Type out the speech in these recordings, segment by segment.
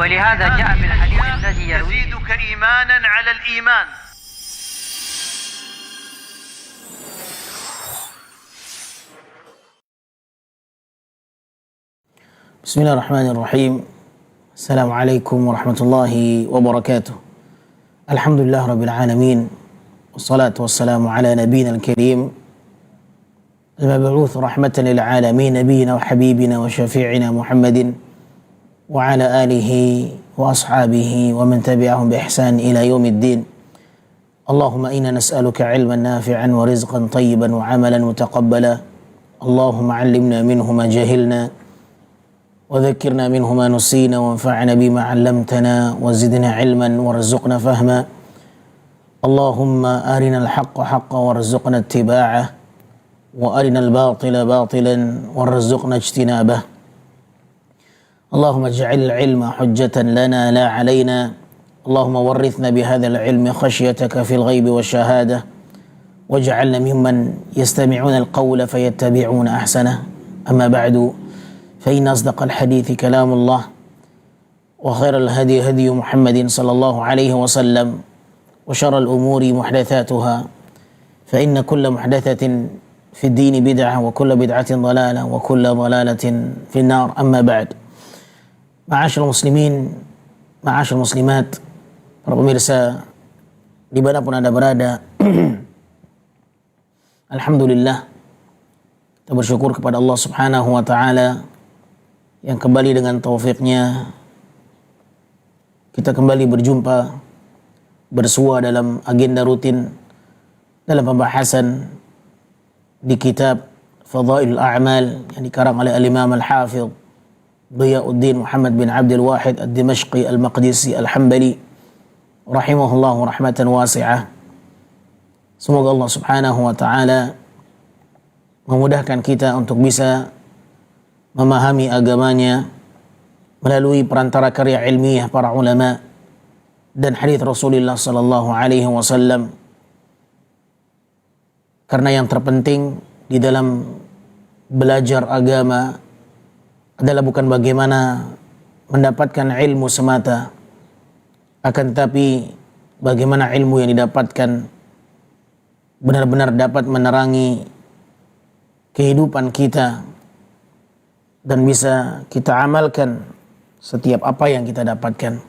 ولهذا جاء في الحديث الذي يرويه يزيدك إيمانا على الإيمان. بسم الله الرحمن الرحيم. السلام عليكم ورحمة الله وبركاته. الحمد لله رب العالمين، والصلاة والسلام على نبينا الكريم المبعوث رحمة للعالمين، نبينا وحبيبنا وشفيعنا محمد وعلى آله وأصحابه ومن تبعهم بإحسان إلى يوم الدين. اللهم إنا نسألك علما نافعا ورزقا طيبا وعملا متقبلا. اللهم علمنا منه ما جهلنا وذكرنا منه ما نسينا وانفعنا بما علمتنا وزدنا علما وارزقنا فهما. اللهم أرنا الحق حقا وارزقنا اتباعه وأرنا الباطل باطلا وارزقنا اجتنابه. اللهم اجعل العلم حجة لنا لا علينا. اللهم ورثنا بهذا العلم خشيتك في الغيب والشهادة، واجعلنا ممن يستمعون القول فيتبعون أحسنه. أما بعد، فإن أصدق الحديث كلام الله، وخير الهدي هدي محمد صلى الله عليه وسلم، وشر الأمور محدثاتها، فإن كل محدثة في الدين بدعة، وكل بدعة ضلالة، وكل ضلالة في النار. أما بعد. Ma'asyiral muslimin, ma'asyiral muslimat, para pemirsa dimanapun Anda berada, alhamdulillah, kita bersyukur kepada Allah subhanahu wa ta'ala yang kembali dengan taufiknya kita kembali berjumpa, bersua dalam agenda rutin dalam pembahasan di kitab Fadhailul A'mal yang dikarang oleh Al-Imam Al-Hafidh Dhiyauddin Muhammad bin Abdul Wahid Ad-Dimashqi Al-Maqdisi Al-Hambali rahimahullahu rahmatan wasi'ah. Semoga Allah subhanahu wa ta'ala memudahkan kita untuk bisa memahami agamanya melalui perantara karya ilmiah para ulama dan hadis Rasulullah sallallahu alaihi wasallam. Karena yang terpenting di dalam belajar agama adalah bukan bagaimana mendapatkan ilmu semata, akan tetapi bagaimana ilmu yang didapatkan benar-benar dapat menerangi kehidupan kita dan bisa kita amalkan setiap apa yang kita dapatkan.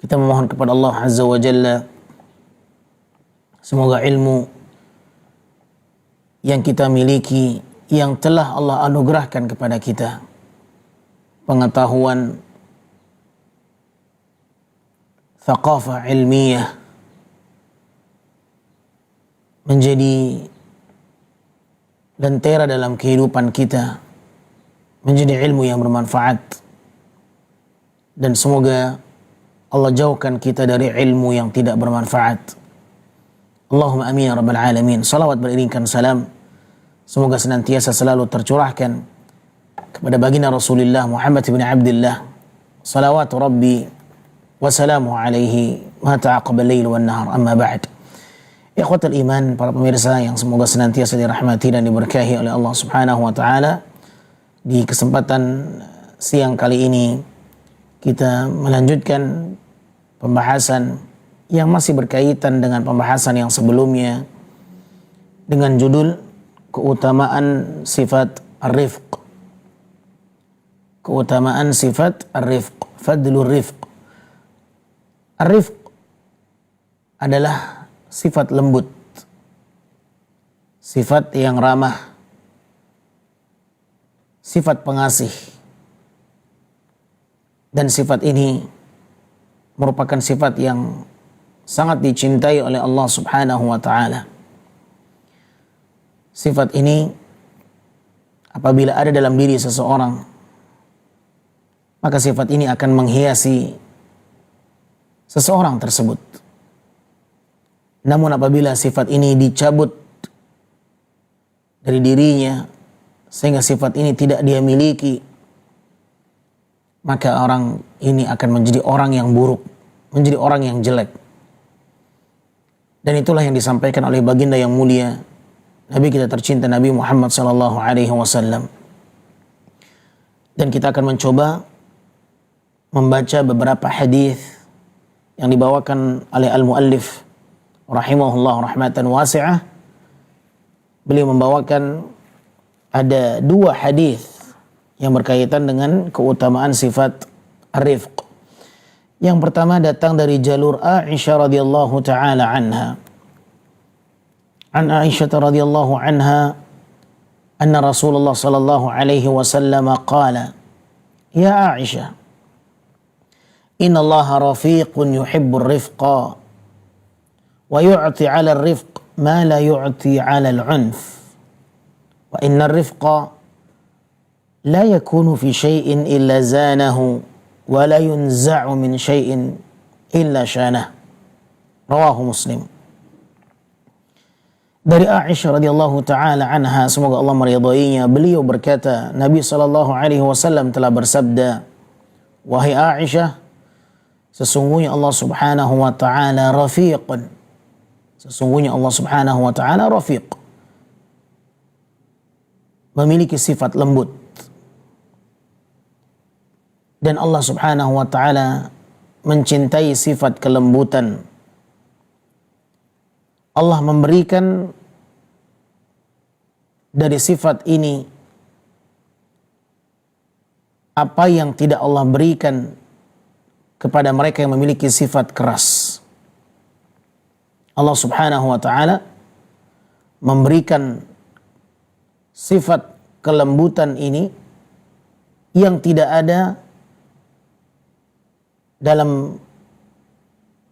Kita memohon kepada Allah Azza wa Jalla, semoga ilmu yang kita miliki, yang telah Allah anugerahkan kepada kita, pengetahuan, thaqafah ilmiah, menjadi lentera dalam kehidupan kita, menjadi ilmu yang bermanfaat. Dan semoga Allah jauhkan kita dari ilmu yang tidak bermanfaat. Allahumma amin ya rabbal alamin. Salawat beriringkan salam semoga senantiasa selalu tercurahkan kepada baginda Rasulullah Muhammad bin Abdullah, salawatu rabbi wa salamu alaihi ma ta'aqaba al-lail wan nahar. Amma ba'd. Ikhwatul iman, para pemirsa yang semoga senantiasa dirahmati dan diberkahi oleh Allah subhanahu wa ta'ala. Di kesempatan siang kali ini kita melanjutkan pembahasan yang masih berkaitan dengan pembahasan yang sebelumnya dengan judul keutamaan sifat ar-rifq. Keutamaan sifat ar-rifq, fadlur rifq. Ar-rifq adalah sifat lembut, sifat yang ramah, sifat pengasih. Dan sifat ini merupakan sifat yang sangat dicintai oleh Allah subhanahu wa ta'ala. Sifat ini apabila ada dalam diri seseorang, maka sifat ini akan menghiasi seseorang tersebut. Namun apabila sifat ini dicabut dari dirinya sehingga sifat ini tidak dia miliki, maka orang ini akan menjadi orang yang buruk, menjadi orang yang jelek. Dan itulah yang disampaikan oleh baginda yang mulia, Nabi kita tercinta Nabi Muhammad sallallahu alaihi wasallam. Dan kita akan mencoba membaca beberapa hadis yang dibawakan oleh al-muallif rahimahullah rahmatan wasi'ah. Beliau membawakan ada 2 hadis yang berkaitan dengan keutamaan sifat ar-rifq. Yang pertama datang dari jalur Aisyah radhiyallahu taala anha. An Aisyah radhiyallahu anha anna Rasulullah sallallahu alaihi wasallam qala, "Ya Aisyah, inna Allaha rafiqun yuhibbur rifqa wa yu'ti 'ala ar-rifq ma la yu'ti 'ala al-'unf. Wa inna ar-rifqa la yakunu fi syai'in illa zanahu wa la yunza'u min syai'in illa syanah." Rawahu Muslim. Dari Aisyah radhiyallahu taala anha, semoga Allah meridainya, beliau berkata, Nabi sallallahu alaihi wasallam telah bersabda, "Wahai Aisyah, sesungguhnya Allah Subhanahu wa taala rafiqun." Sesungguhnya Allah Subhanahu wa taala rafiq, memiliki sifat lembut. Dan Allah Subhanahu wa taala mencintai sifat kelembutan. Allah memberikan dari sifat ini apa yang tidak Allah berikan kepada mereka yang memiliki sifat keras. Allah Subhanahu wa taala memberikan sifat kelembutan ini yang tidak ada dalam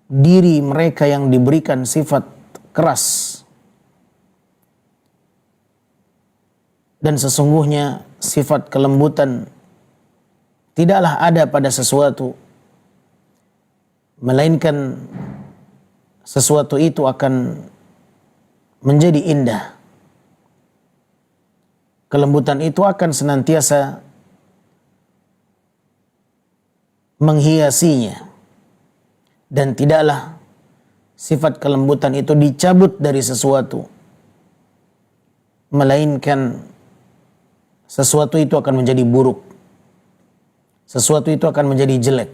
diri mereka yang diberikan sifat keras. Dan sesungguhnya sifat kelembutan tidaklah ada pada sesuatu, melainkan sesuatu itu akan menjadi indah. Kelembutan itu akan senantiasa menghiasinya, dan tidaklah sifat kelembutan itu dicabut dari sesuatu, melainkan sesuatu itu akan menjadi buruk, sesuatu itu akan menjadi jelek.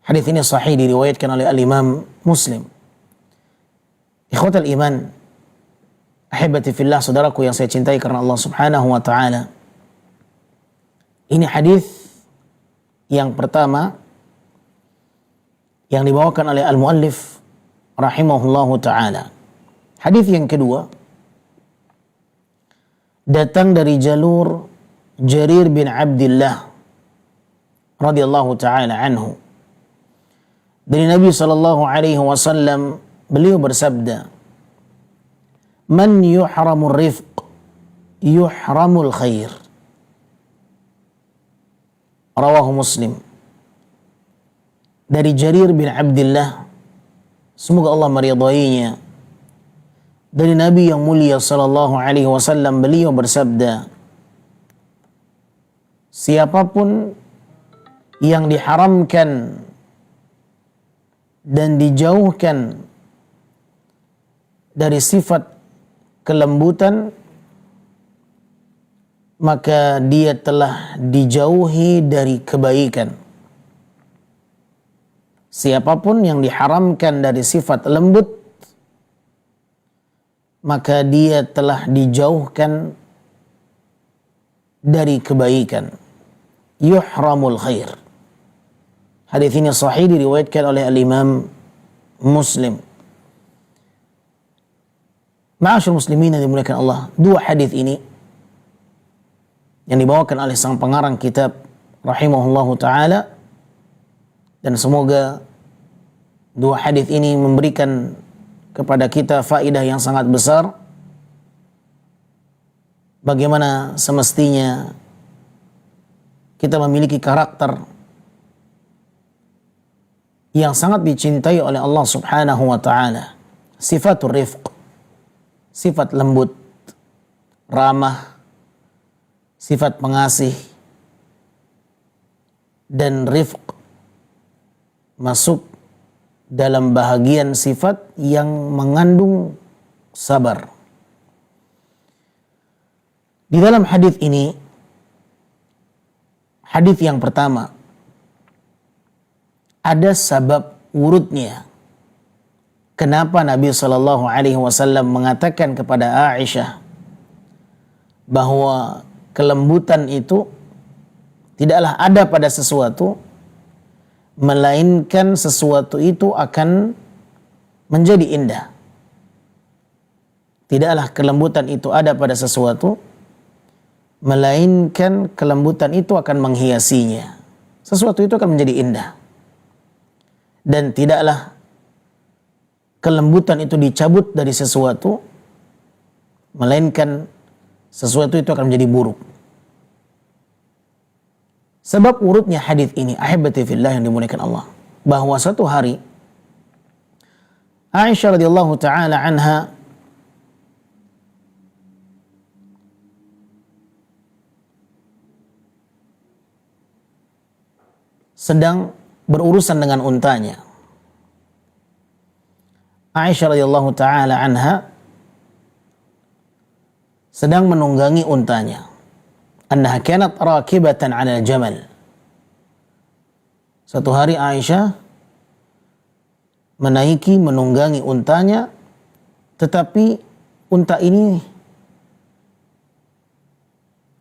Hadis ini sahih, diriwayatkan oleh al-Imam Muslim. Ikhwatal iman, ahibati fillah, saudaraku yang saya cintai karena Allah Subhanahu wa taala. Ini hadis yang pertama yang dibawakan oleh al-muallif rahimahullahu taala. Hadis yang kedua datang dari jalur Jarir bin Abdullah radhiyallahu taala anhu. Dari Nabi sallallahu alaihi wasallam, beliau bersabda, "Man yuhramur rifq yuhramul khair." Rawahu Muslim. Dari Jarir bin Abdullah, semoga Allah meridainya, dari Nabi yang mulia sallallahu alaihi wasallam, beliau bersabda, siapapun yang diharamkan dan dijauhkan dari sifat kelembutan, maka dia telah dijauhi dari kebaikan. Siapapun yang diharamkan dari sifat lembut, maka dia telah dijauhkan dari kebaikan. Yuhramul khair. Hadis ini sahih, diriwayatkan oleh al-Imam Muslim. Ma'asyur muslimin yang dimuliakan Allah, 2 hadis ini yang dibawakan oleh sang pengarang kitab rahimahullahu taala, dan semoga 2 hadis ini memberikan kepada kita faedah yang sangat besar, bagaimana semestinya kita memiliki karakter yang sangat dicintai oleh Allah Subhanahu wa taala. Sifatul rifq, sifat lembut, ramah, sifat pengasih, dan rifq masuk dalam bahagian sifat yang mengandung sabar. Di dalam hadis ini, Hadis yang pertama, ada sebab urutnya. Kenapa Nabi SAW mengatakan kepada Aisyah bahwa kelembutan itu tidaklah ada pada sesuatu, melainkan sesuatu itu akan menjadi indah. Tidaklah kelembutan itu ada pada sesuatu, melainkan kelembutan itu akan menghiasinya. Sesuatu itu akan menjadi indah. Dan tidaklah kelembutan itu dicabut dari sesuatu, melainkan sesuatu itu akan menjadi buruk. Sebab urutnya hadis ini, ahibati fillah yang dimuliakan Allah, bahwa suatu hari Aisyah radhiyallahu taala anha sedang berurusan dengan untanya. Aisyah radhiyallahu taala anha sedang menunggangi untanya. Annaha kanat rakibatan 'ala al-jamal. Suatu hari Aisyah menunggangi untanya, tetapi unta ini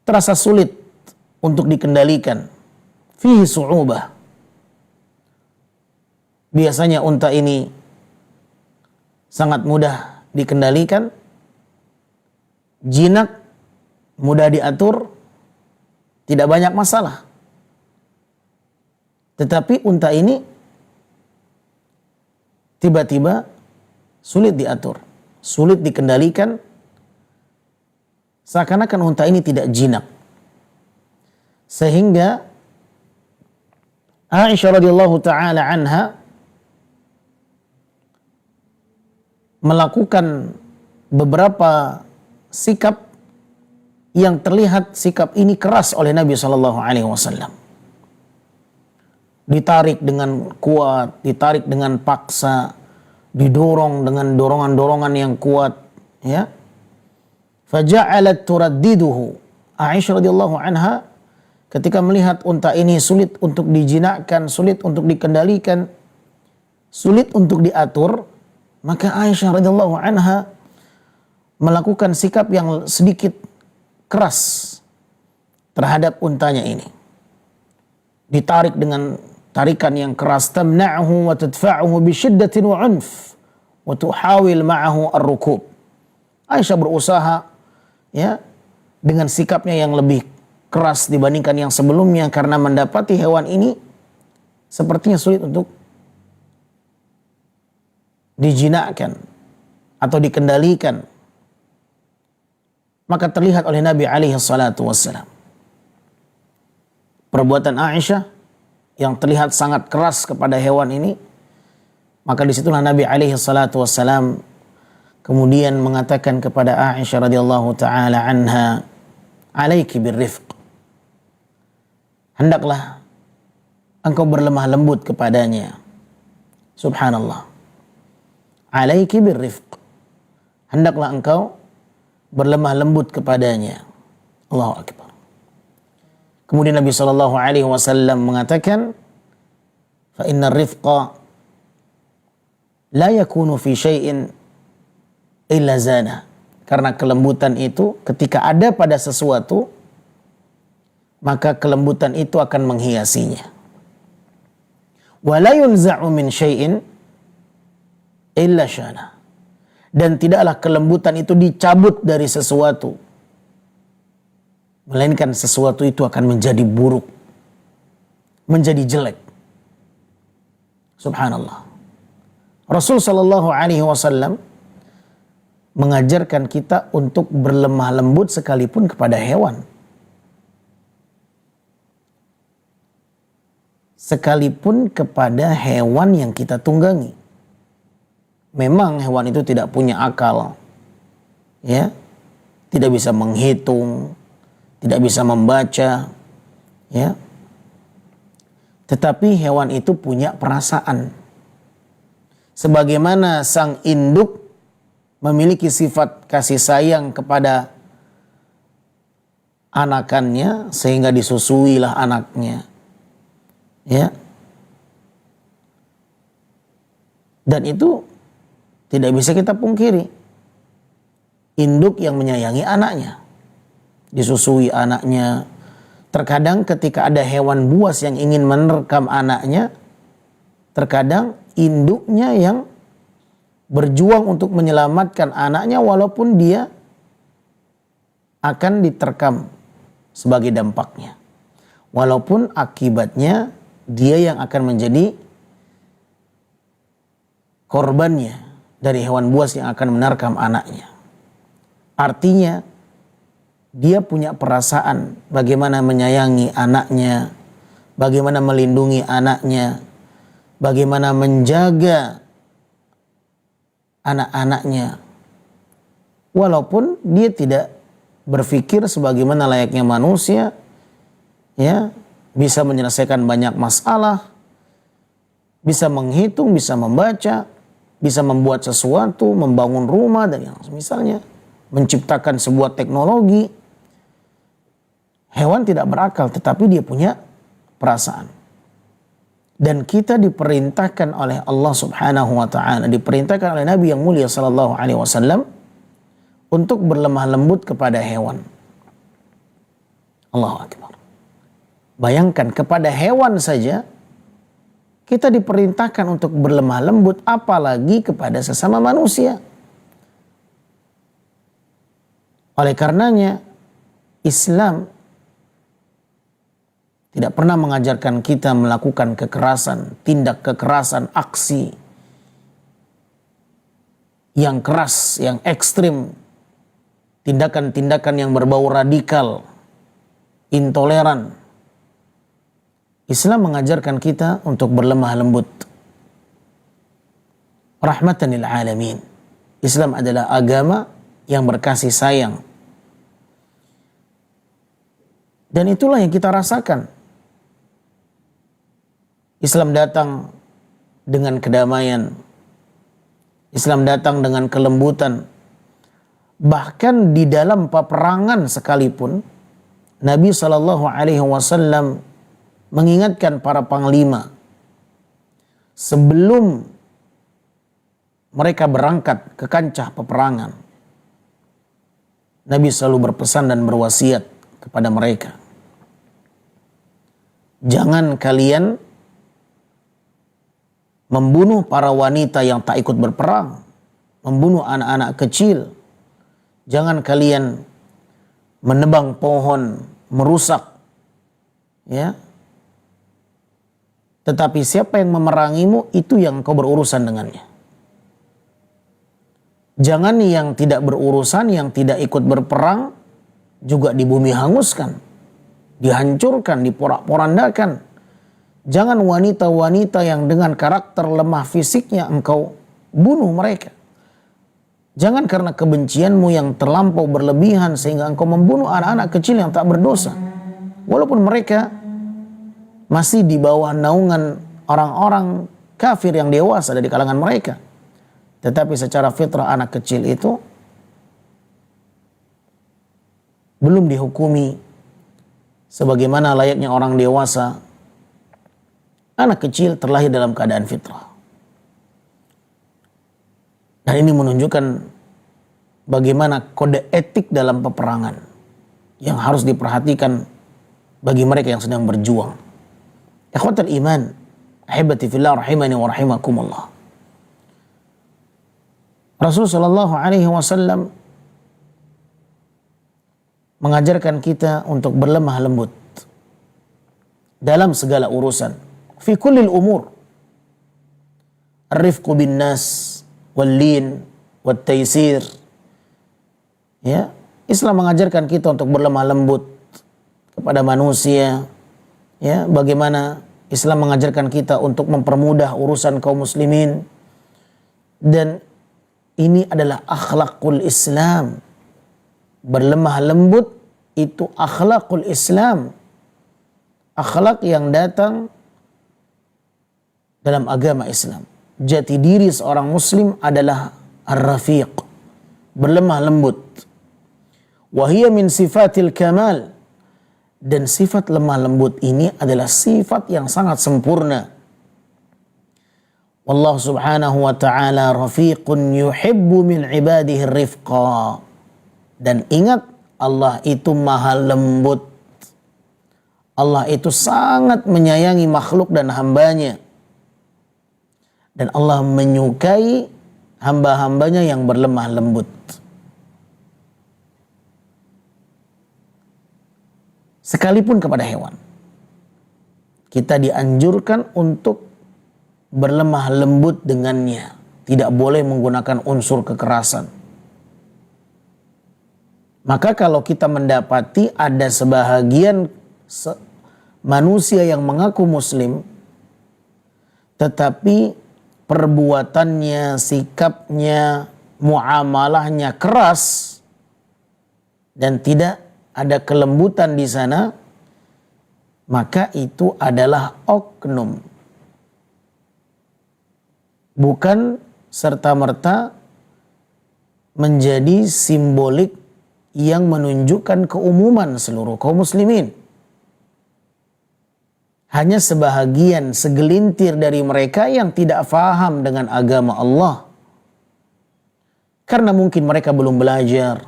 terasa sulit untuk dikendalikan. Fihi su'ubah. Biasanya unta ini sangat mudah dikendalikan, jinak, mudah diatur, tidak banyak masalah. Tetapi unta ini tiba-tiba sulit diatur, sulit dikendalikan, seakan-akan unta ini tidak jinak. Sehingga Aisyah radhiyallahu taala anha melakukan beberapa sikap yang terlihat sikap ini keras oleh Nabi SAW. Ditarik dengan kuat, ditarik dengan paksa, didorong dengan dorongan-dorongan yang kuat, ya. Faja'alat turaddiduhu. Aisyah radhiyallahu anha ketika melihat unta ini sulit untuk dijinakkan, sulit untuk dikendalikan, sulit untuk diatur, maka Aisyah radhiyallahu anha melakukan sikap yang sedikit keras terhadap untanya ini. Ditarik dengan tarikan yang keras, tamna'uhu wa tadfa'uhu bi syiddatin wa 'unf wa tuhawil ma'ahu ar-rukub. Aisyah berusaha, ya, dengan sikapnya yang lebih keras dibandingkan yang sebelumnya, karena mendapati hewan ini sepertinya sulit untuk dijinakkan atau dikendalikan. Maka terlihat oleh Nabi alaihi salatu wassalam perbuatan Aisyah yang terlihat sangat keras kepada hewan ini. Maka disitulah Nabi alaihi salatu wassalam kemudian mengatakan kepada Aisyah radhiyallahu taala anha, "Alaiki birrifq." Hendaklah engkau berlemah lembut kepadanya. Subhanallah. Alaiki birrifq. Hendaklah engkau berlemah lembut kepadanya. Allahu akbar. Kemudian Nabi SAW mengatakan, fa inna rifqa la yakunu fi syai'in illa zana. Karena kelembutan itu ketika ada pada sesuatu, maka kelembutan itu akan menghiasinya. Wa la yunza'u min syai'in illa syana. Dan tidaklah kelembutan itu dicabut dari sesuatu, melainkan sesuatu itu akan menjadi buruk, menjadi jelek. Subhanallah. Rasul sallallahu alaihi wasallam mengajarkan kita untuk berlemah lembut sekalipun kepada hewan. Sekalipun kepada hewan yang kita tunggangi. Memang hewan itu tidak punya akal, ya, tidak bisa menghitung, tidak bisa membaca, ya. Tetapi hewan itu punya perasaan. Sebagaimana sang induk memiliki sifat kasih sayang kepada anakannya sehingga disusuilah anaknya. Ya. Dan itu tidak bisa kita pungkiri. Induk yang menyayangi anaknya, disusui anaknya. Terkadang ketika ada hewan buas yang ingin menerkam anaknya, terkadang induknya yang berjuang untuk menyelamatkan anaknya walaupun dia akan diterkam sebagai dampaknya. Walaupun akibatnya dia yang akan menjadi korbannya dari hewan buas yang akan menerkam anaknya. Artinya dia punya perasaan bagaimana menyayangi anaknya, bagaimana melindungi anaknya, bagaimana menjaga anak-anaknya. Walaupun dia tidak berpikir sebagaimana layaknya manusia, ya, bisa menyelesaikan banyak masalah, bisa menghitung, bisa membaca, bisa membuat sesuatu, membangun rumah dan yang misalnya, menciptakan sebuah teknologi. Hewan tidak berakal, tetapi dia punya perasaan. Dan kita diperintahkan oleh Allah Subhanahu wa taala, diperintahkan oleh Nabi yang mulia sallallahu alaihi wasallam untuk berlemah lembut kepada hewan. Allahu akbar. Bayangkan, kepada hewan saja kita diperintahkan untuk berlemah lembut, apalagi kepada sesama manusia. Oleh karenanya Islam tidak pernah mengajarkan kita melakukan kekerasan, tindak kekerasan, aksi yang keras, yang ekstrim, tindakan-tindakan yang berbau radikal, intoleran. Islam mengajarkan kita untuk berlemah lembut. Rahmatan lil alamin. Islam adalah agama yang berkasih sayang. Dan itulah yang kita rasakan. Islam datang dengan kedamaian. Islam datang dengan kelembutan. Bahkan di dalam peperangan sekalipun, Nabi SAW mengingatkan para panglima sebelum mereka berangkat ke kancah peperangan. Nabi selalu berpesan dan berwasiat kepada mereka, jangan kalian membunuh para wanita yang tak ikut berperang, membunuh anak-anak kecil. Jangan kalian menebang pohon, merusak, ya. Tetapi siapa yang memerangimu, itu yang kau berurusan dengannya. Jangan yang tidak berurusan, yang tidak ikut berperang, juga di bumi hanguskan, dihancurkan, diporak-porandakan. Jangan wanita-wanita yang dengan karakter lemah fisiknya engkau bunuh mereka. Jangan karena kebencianmu yang terlampau berlebihan sehingga engkau membunuh anak-anak kecil yang tak berdosa. Walaupun mereka masih di bawah naungan orang-orang kafir yang dewasa dari kalangan mereka. Tetapi secara fitrah anak kecil itu belum dihukumi sebagaimana layaknya orang dewasa. Anak kecil terlahir dalam keadaan fitrah. Dan ini menunjukkan bagaimana kode etik dalam peperangan yang harus diperhatikan bagi mereka yang sedang berjuang. Ikhwatul iman, ahibati fillah rahimani wa rahimakumullah. Rasulullah SAW mengajarkan kita untuk berlemah lembut dalam segala urusan. Fi kullil umur. Ar-rifqu bin nas wal-lin wat-taysir. Ya, Islam mengajarkan kita untuk berlemah lembut kepada manusia. Ya, bagaimana Islam mengajarkan kita untuk mempermudah urusan kaum muslimin. Dan ini adalah akhlakul Islam. Berlemah lembut itu akhlakul Islam. Akhlak yang datang dalam agama Islam. Jati diri seorang muslim adalah ar-rafiq, berlemah lembut. Wa hiya min sifatil kamal, Dan sifat lemah lembut ini adalah sifat yang sangat sempurna. Wallahu subhanahu wa ta'ala rafiqun yuhibbu min ibadihi rifqa. Dan ingat, Allah itu maha lembut. Allah itu sangat menyayangi makhluk dan hambanya. Dan Allah menyukai hamba-hambanya yang berlemah lembut. Sekalipun kepada hewan, kita dianjurkan untuk berlemah lembut dengannya. Tidak boleh menggunakan unsur kekerasan. Maka kalau kita mendapati ada sebahagian manusia yang mengaku muslim, tetapi perbuatannya, sikapnya, muamalahnya keras, dan tidak ada kelembutan di sana, maka itu adalah oknum. Bukan serta-merta menjadi simbolik yang menunjukkan keumuman seluruh kaum muslimin. Hanya sebahagian, segelintir dari mereka yang tidak faham dengan agama Allah. Karena mungkin mereka belum belajar,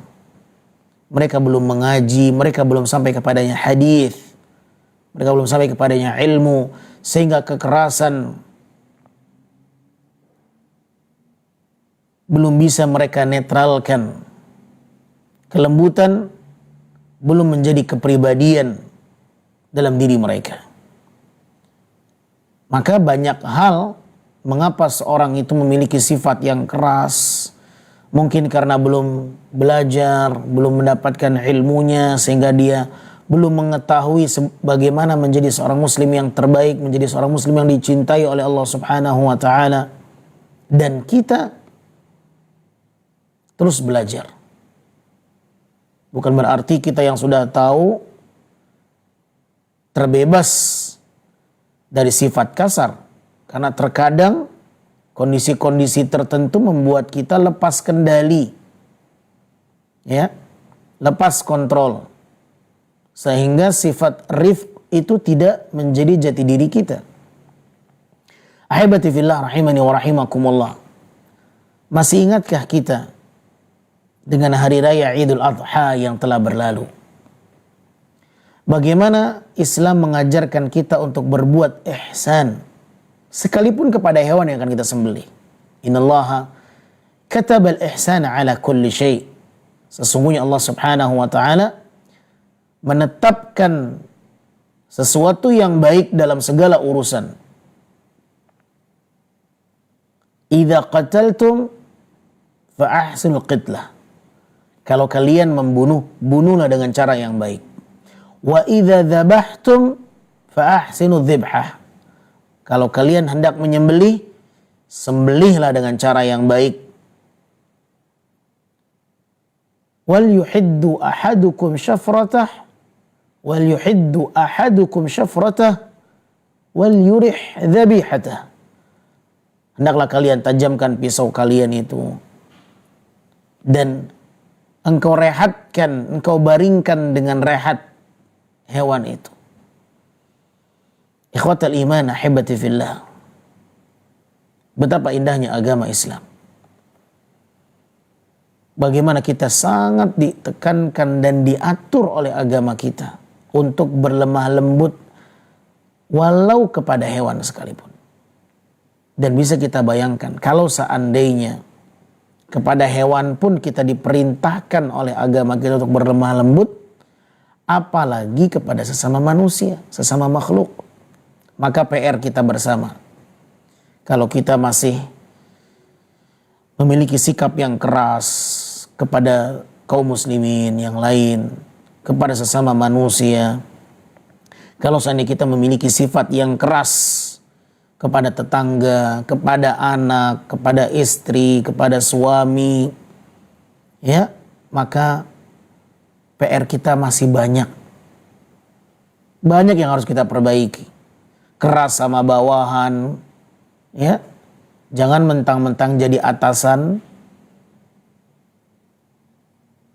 mereka belum mengaji, mereka belum sampai kepadanya hadis, mereka belum sampai kepadanya ilmu, sehingga kekerasan belum bisa mereka netralkan. Kelembutan belum menjadi kepribadian dalam diri mereka. Maka banyak hal mengapa seorang itu memiliki sifat yang keras. Mungkin karena belum belajar, belum mendapatkan ilmunya, sehingga dia belum mengetahui bagaimana menjadi seorang muslim yang terbaik, menjadi seorang muslim yang dicintai oleh Allah Subhanahu wa ta'ala. Dan kita terus belajar. Bukan berarti kita yang sudah tahu terbebas dari sifat kasar. Karena terkadang kondisi-kondisi tertentu membuat kita lepas kendali, ya, lepas kontrol, sehingga sifat rifq itu tidak menjadi jati diri kita. Ahibati fillah rahimani wa rahimakumullah. Masih ingatkah kita dengan hari raya Idul Adha yang telah berlalu? Bagaimana Islam mengajarkan kita untuk berbuat ihsan, sekalipun kepada hewan yang akan kita sembelih. Innallaha katabal ihsana ala kulli syai'. Sesungguhnya Allah Subhanahu wa ta'ala menetapkan sesuatu yang baik dalam segala urusan. Idza qataltum fa ahsinul qitlah. Kalau kalian membunuh, bunuhlah dengan cara yang baik. Wa idza dzabhtum fa ahsinudz dzibhah. Kalau kalian hendak menyembelih, sembelihlah dengan cara yang baik. Wal yuhiddu ahadukum syafratah wal yuhiddu ahadukum syafratah wal yurih dzabihatah. Hendaklah kalian tajamkan pisau kalian itu, dan engkau rehatkan, engkau baringkan dengan rehat hewan itu. Ikhwatal iman, ahibati fillah. Betapa indahnya agama Islam. Bagaimana kita sangat ditekankan dan diatur oleh agama kita untuk berlemah lembut walau kepada hewan sekalipun. Dan bisa kita bayangkan kalau seandainya kepada hewan pun kita diperintahkan oleh agama kita untuk berlemah lembut, apalagi kepada sesama manusia, sesama makhluk. Maka PR kita bersama. Kalau kita masih memiliki sikap yang keras kepada kaum muslimin yang lain, kepada sesama manusia, kalau seandainya kita memiliki sifat yang keras kepada tetangga, kepada anak, kepada istri, kepada suami, ya, maka PR kita masih banyak. Banyak yang harus kita perbaiki. Keras sama bawahan, ya. Jangan mentang-mentang jadi atasan,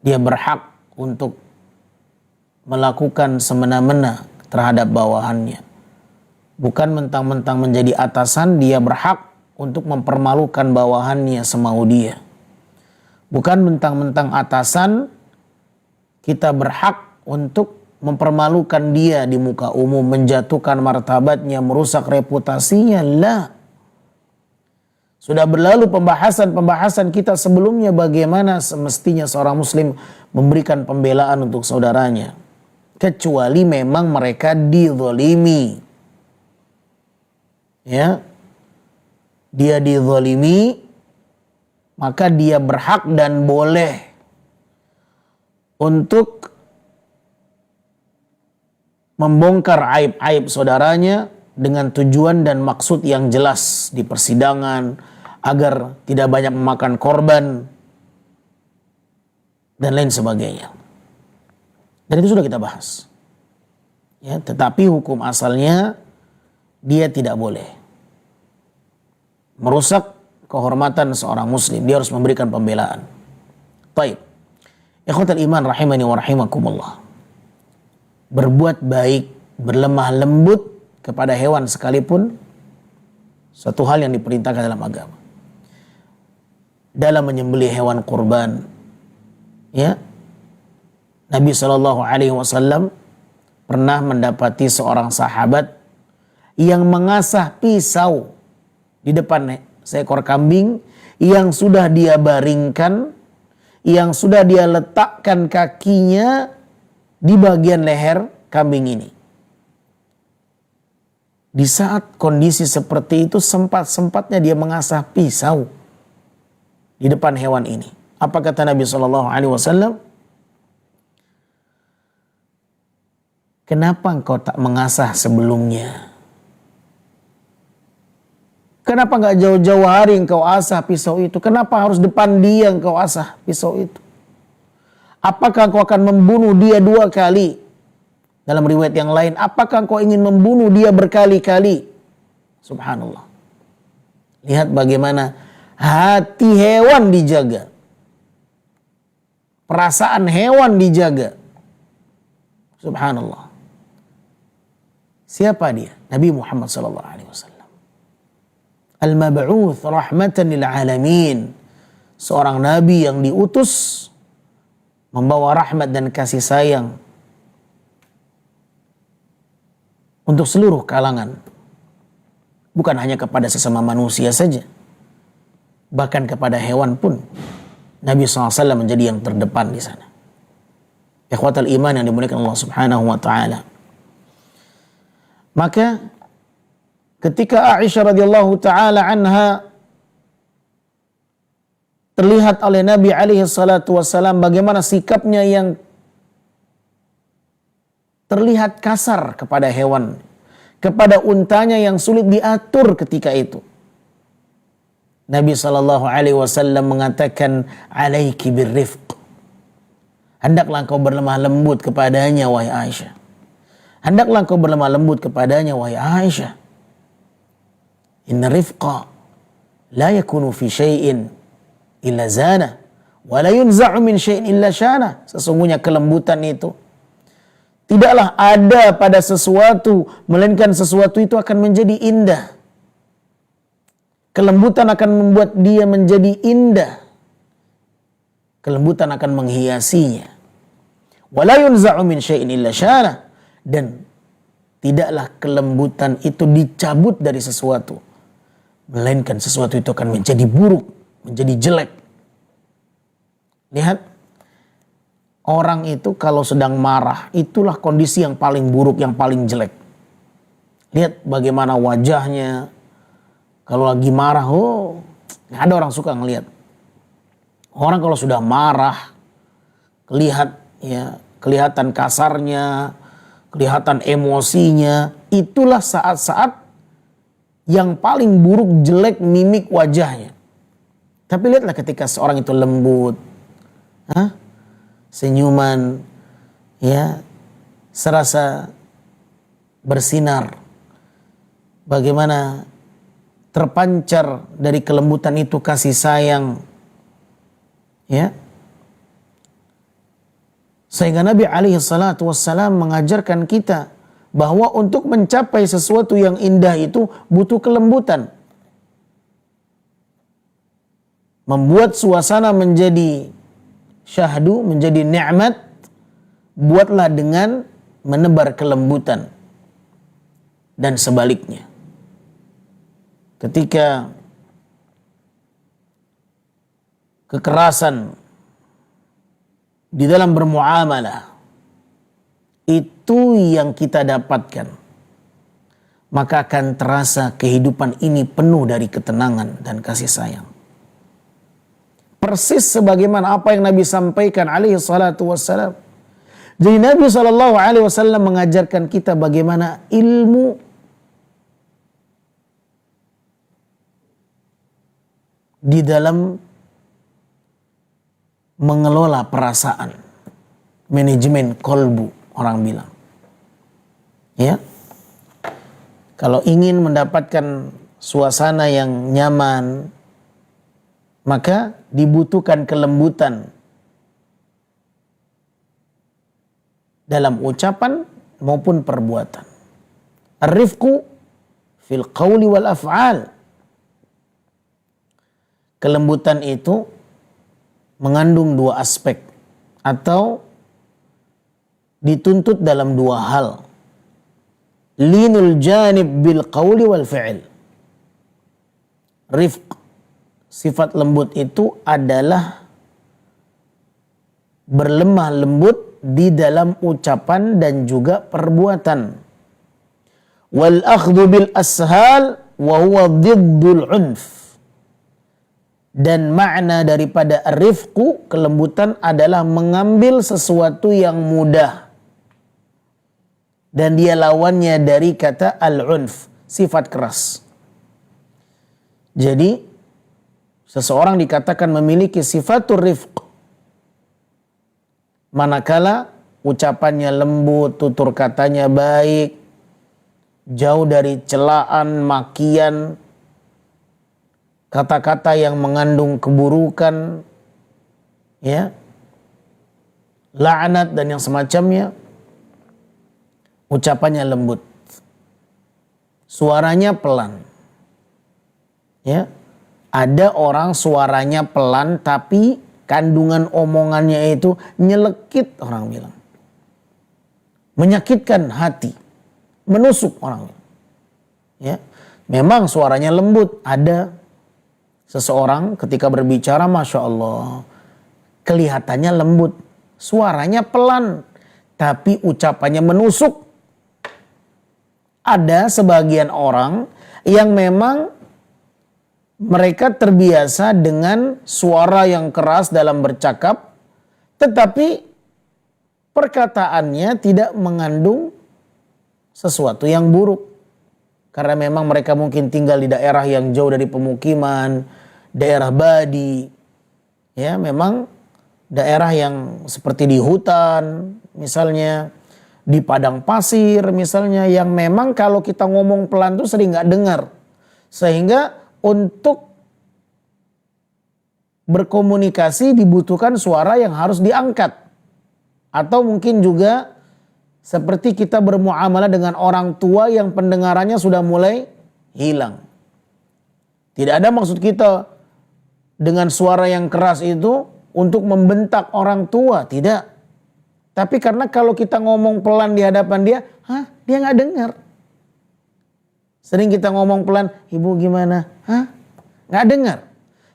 dia berhak untuk melakukan semena-mena terhadap bawahannya. Bukan mentang-mentang menjadi atasan dia berhak untuk mempermalukan bawahannya semau dia. Bukan mentang-mentang atasan kita berhak untuk mempermalukan dia di muka umum, menjatuhkan martabatnya, merusak reputasinya. La. Sudah berlalu pembahasan kita sebelumnya bagaimana semestinya seorang muslim memberikan pembelaan untuk saudaranya. Kecuali memang mereka dizalimi. Ya. Dia dizalimi, maka dia berhak dan boleh untuk membongkar aib-aib saudaranya dengan tujuan dan maksud yang jelas di persidangan agar tidak banyak memakan korban dan lain sebagainya. Dan itu sudah kita bahas. Ya, tetapi hukum asalnya dia tidak boleh merusak kehormatan seorang muslim. Dia harus memberikan pembelaan. Baik. Ikhwatal iman rahimani wa rahimakumullah. Berbuat baik, berlemah lembut kepada hewan sekalipun suatu hal yang diperintahkan dalam agama. Dalam menyembelih hewan kurban, ya, Nabi SAW pernah mendapati seorang sahabat yang mengasah pisau di depan seekor kambing yang sudah dia baringkan, yang sudah dia letakkan kakinya di bagian leher kambing ini. Di saat kondisi seperti itu sempat-sempatnya dia mengasah pisau di depan hewan ini. Apa kata Nabi SAW? Kenapa engkau tak mengasah sebelumnya? Kenapa nggak jauh-jauh hari engkau asah pisau itu? Kenapa harus depan dia engkau asah pisau itu? Apakah engkau akan membunuh dia 2 kali? Dalam riwayat yang lain, apakah engkau ingin membunuh dia berkali-kali? Subhanallah. Lihat bagaimana hati hewan dijaga. Perasaan hewan dijaga. Subhanallah. Siapa dia? Nabi Muhammad SAW. Al-mab'uth rahmatan lil alamin. Seorang nabi yang diutus membawa rahmat dan kasih sayang untuk seluruh kalangan. Bukan hanya kepada sesama manusia saja. Bahkan kepada hewan pun. Nabi SAW menjadi yang terdepan di sana. Ikhwatal iman yang dimuliakan Allah Subhanahu wa taala. Maka ketika Aisyah radhiyallahu taala anha terlihat oleh Nabi alaihi salatu wasallam bagaimana sikapnya yang terlihat kasar kepada hewan, kepada untanya yang sulit diatur ketika itu. Nabi sallallahu alaihi wasallam mengatakan, "Alaiki birrifq." Hendaklah engkau berlemah lembut kepadanya wahai Aisyah. Hendaklah engkau berlemah lembut kepadanya wahai Aisyah. Inna rifqa la yakunu fi syai'in illa zana wa la yunza'u min syai'in illa syana. Sesungguhnya kelembutan itu tidaklah ada pada sesuatu melainkan sesuatu itu akan menjadi indah. Kelembutan akan membuat dia menjadi indah. Kelembutan akan menghiasinya. Wa la yunza'u min syai'in illa syana. Dan tidaklah kelembutan itu dicabut dari sesuatu melainkan sesuatu itu akan menjadi buruk, menjadi jelek. Lihat, orang itu kalau sedang marah, itulah kondisi yang paling buruk, yang paling jelek. Lihat bagaimana wajahnya. Kalau lagi marah, nggak ada orang suka ngelihat. Orang kalau sudah marah, kelihatan kasarnya, kelihatan emosinya, itulah saat-saat yang paling buruk, jelek mimik wajahnya. Tapi lihatlah ketika seorang itu lembut, senyuman, ya, serasa bersinar. Bagaimana terpancar dari kelembutan itu kasih sayang, ya. Sehingga Nabi alaihi salatu wassalam mengajarkan kita bahwa untuk mencapai sesuatu yang indah itu butuh kelembutan. Membuat suasana menjadi syahdu, menjadi nikmat, buatlah dengan menebar kelembutan. Dan sebaliknya, ketika kekerasan di dalam bermuamalah itu yang kita dapatkan, maka akan terasa kehidupan ini penuh dari ketenangan dan kasih sayang. Persis sebagaimana apa yang Nabi sampaikan alaihi salatu wassalam. Jadi Nabi SAW mengajarkan kita bagaimana ilmu di dalam mengelola perasaan, manajemen kolbu orang bilang. Ya, kalau ingin mendapatkan suasana yang nyaman, maka dibutuhkan kelembutan dalam ucapan maupun perbuatan. Ar-rifqu fil qawli wal af'al. Kelembutan itu mengandung dua aspek atau dituntut dalam dua hal. Linul janib bil qawli wal fi'il. Rifq, sifat lembut itu adalah berlemah lembut di dalam ucapan dan juga perbuatan. Wal akhdhu bil ashal wa huwa diddul unf. Dan makna daripada rifqu, kelembutan, adalah mengambil sesuatu yang mudah. Dan dia lawannya dari kata al-unf, sifat keras. Jadi, seseorang dikatakan memiliki sifatur rifq manakala ucapannya lembut, tutur katanya baik, jauh dari celaan, makian, kata-kata yang mengandung keburukan, ya, laknat dan yang semacamnya. Ucapannya lembut, suaranya pelan. Ya, ada orang suaranya pelan tapi kandungan omongannya itu nyelekit, orang bilang, menyakitkan hati, menusuk orang. Ya, memang suaranya lembut. Ada seseorang ketika berbicara, masya Allah, kelihatannya lembut, suaranya pelan, tapi ucapannya menusuk. Ada sebagian orang yang memang mereka terbiasa dengan suara yang keras dalam bercakap, tetapi perkataannya tidak mengandung sesuatu yang buruk. Karena memang mereka mungkin tinggal di daerah yang jauh dari pemukiman, daerah badi. Ya, memang daerah yang seperti di hutan, misalnya di padang pasir misalnya, yang memang kalau kita ngomong pelan tuh sering nggak dengar. Sehingga untuk berkomunikasi dibutuhkan suara yang harus diangkat. Atau mungkin juga seperti kita bermuamalah dengan orang tua yang pendengarannya sudah mulai hilang. Tidak ada maksud kita dengan suara yang keras itu untuk membentak orang tua, tidak. Tapi karena kalau kita ngomong pelan di hadapan dia, dia nggak dengar. Sering kita ngomong pelan, ibu gimana? Nggak dengar.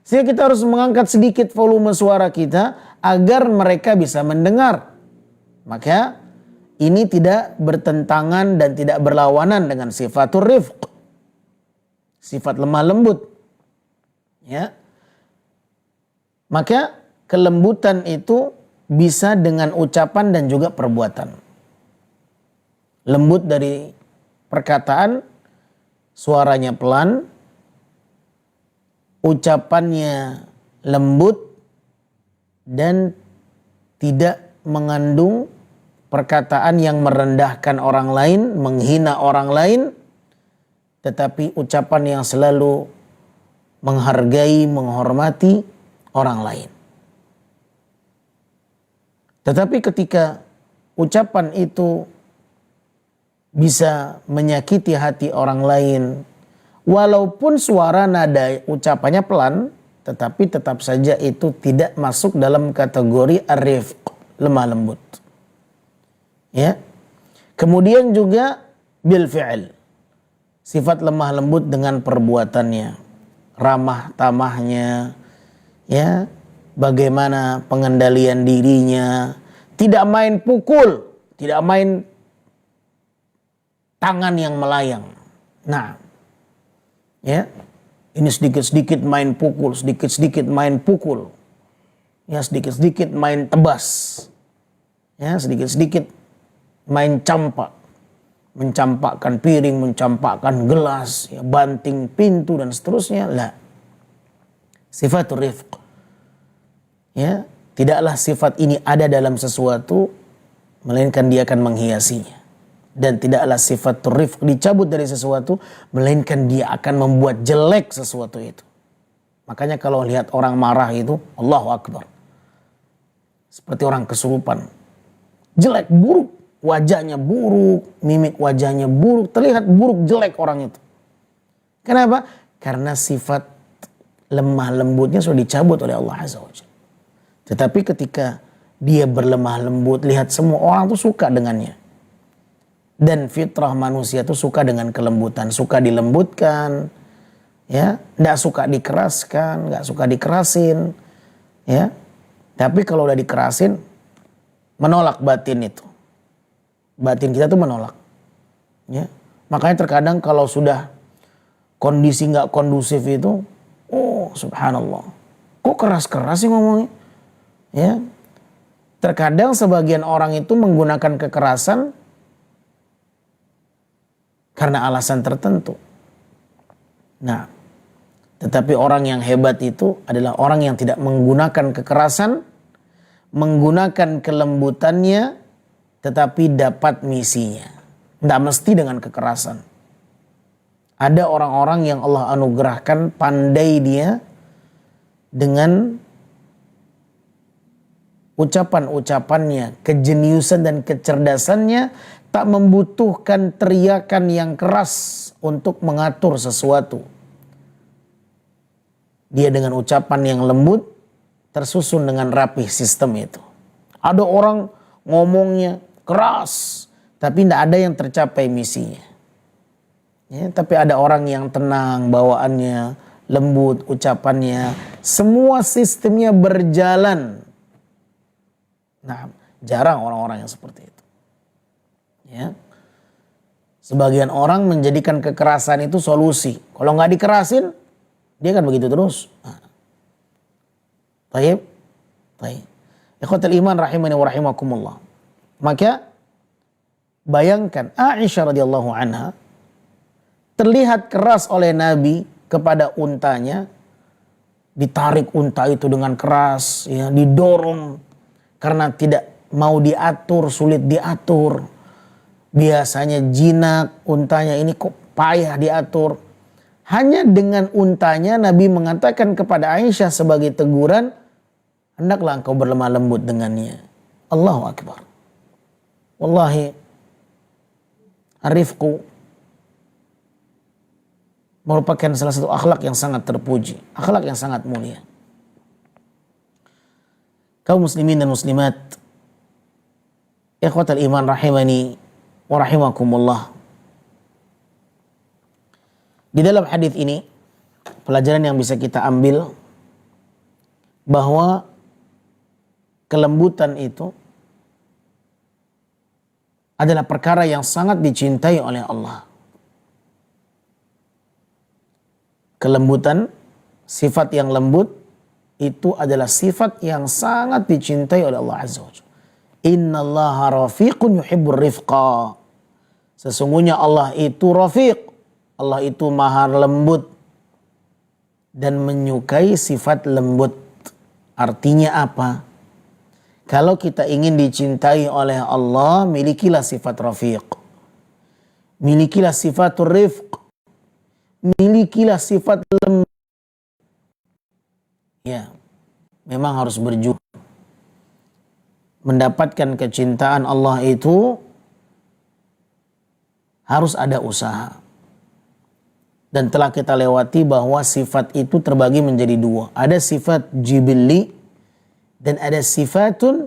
Sehingga kita harus mengangkat sedikit volume suara kita agar mereka bisa mendengar. Maka ini tidak bertentangan dan tidak berlawanan dengan sifatur rifq, sifat lemah lembut. Ya. Maka kelembutan itu bisa dengan ucapan dan juga perbuatan. Lembut dari perkataan, suaranya pelan, ucapannya lembut dan tidak mengandung perkataan yang merendahkan orang lain, menghina orang lain, tetapi ucapan yang selalu menghargai, menghormati orang lain. Tetapi ketika ucapan itu bisa menyakiti hati orang lain, walaupun suara nada ucapannya pelan, tetapi tetap saja itu tidak masuk dalam kategori ar-rifq, lemah lembut. Ya. Kemudian juga bil fi'il, sifat lemah lembut dengan perbuatannya, ramah tamahnya, ya, bagaimana pengendalian dirinya, tidak main pukul, tidak main tangan yang melayang. Nah, ya, ini sedikit-sedikit main pukul, sedikit-sedikit main pukul, ya, sedikit-sedikit main tebas, ya, sedikit-sedikit main campak, mencampakkan piring, mencampakkan gelas, ya, banting pintu dan seterusnya. Lah, sifatul rifq, ya, tidaklah sifat ini ada dalam sesuatu melainkan dia akan menghiasinya. Dan tidaklah sifat rifq dicabut dari sesuatu melainkan dia akan membuat jelek sesuatu itu. Makanya kalau lihat orang marah itu, Allahu Akbar, seperti orang kesurupan, jelek, buruk, wajahnya buruk, mimik wajahnya buruk, terlihat buruk, jelek orang itu. Kenapa? Karena sifat lemah lembutnya sudah dicabut oleh Allah Azza wa Jalla. Tetapi ketika dia berlemah lembut, lihat semua orang tuh suka dengannya. Dan fitrah manusia tuh suka dengan kelembutan, suka dilembutkan, ya, nggak suka dikeraskan, nggak suka dikerasin, ya. Tapi kalau udah dikerasin, menolak batin itu. Batin kita tuh menolak, ya. Makanya terkadang kalau sudah kondisi nggak kondusif itu, oh subhanallah, kok keras-keras sih ngomongnya, ya. Terkadang sebagian orang itu menggunakan kekerasan karena alasan tertentu. Nah, tetapi orang yang hebat itu adalah orang yang tidak menggunakan kekerasan, menggunakan kelembutannya, tetapi dapat misinya. Tidak mesti dengan kekerasan. Ada orang-orang yang Allah anugerahkan pandai dia dengan ucapan-ucapannya, kejeniusan dan kecerdasannya, tak membutuhkan teriakan yang keras untuk mengatur sesuatu. Dia dengan ucapan yang lembut tersusun dengan rapih sistem itu. Ada orang ngomongnya keras, tapi tidak ada yang tercapai misinya. Ya, tapi ada orang yang tenang bawaannya, lembut ucapannya, semua sistemnya berjalan. Nah, jarang orang-orang yang seperti itu. Ya. Sebagian orang menjadikan kekerasan itu solusi. Kalau nggak dikerasin, dia kan begitu terus. Nah. Baik. Ikhwatul iman rahimani wa rahimakumullah. Maka bayangkan Aisyah radhiyallahu anha terlihat keras oleh Nabi kepada untanya, ditarik unta itu dengan keras, ya, didorong karena tidak mau diatur, sulit diatur. Biasanya jinak untanya ini kok payah diatur. Hanya dengan untanya Nabi mengatakan kepada Aisyah sebagai teguran, hendaklah engkau berlemah lembut dengannya. Allahu Akbar. Wallahi, ar-rifqu merupakan salah satu akhlak yang sangat terpuji, akhlak yang sangat mulia. Kaum muslimin dan muslimat, ikhwatal iman rahimani wa rahimakumullah. Di dalam hadis ini, pelajaran yang bisa kita ambil bahwa kelembutan itu adalah perkara yang sangat dicintai oleh Allah. Kelembutan, sifat yang lembut, itu adalah sifat yang sangat dicintai oleh Allah Azza wa Jalla. Inna Allaha rafiqun yuhibbur rifqa. Sesungguhnya Allah itu rafiq. Allah itu maha lembut dan menyukai sifat lembut. Artinya apa? Kalau kita ingin dicintai oleh Allah, milikilah sifat rafiq. Milikilah sifatul rifq. Milikilah sifat lembut. Ya, memang harus berjuang. mendapatkan kecintaan Allah itu harus ada usaha. Dan telah kita lewati bahwa sifat itu terbagi menjadi dua. Ada sifat jibilli dan ada sifatun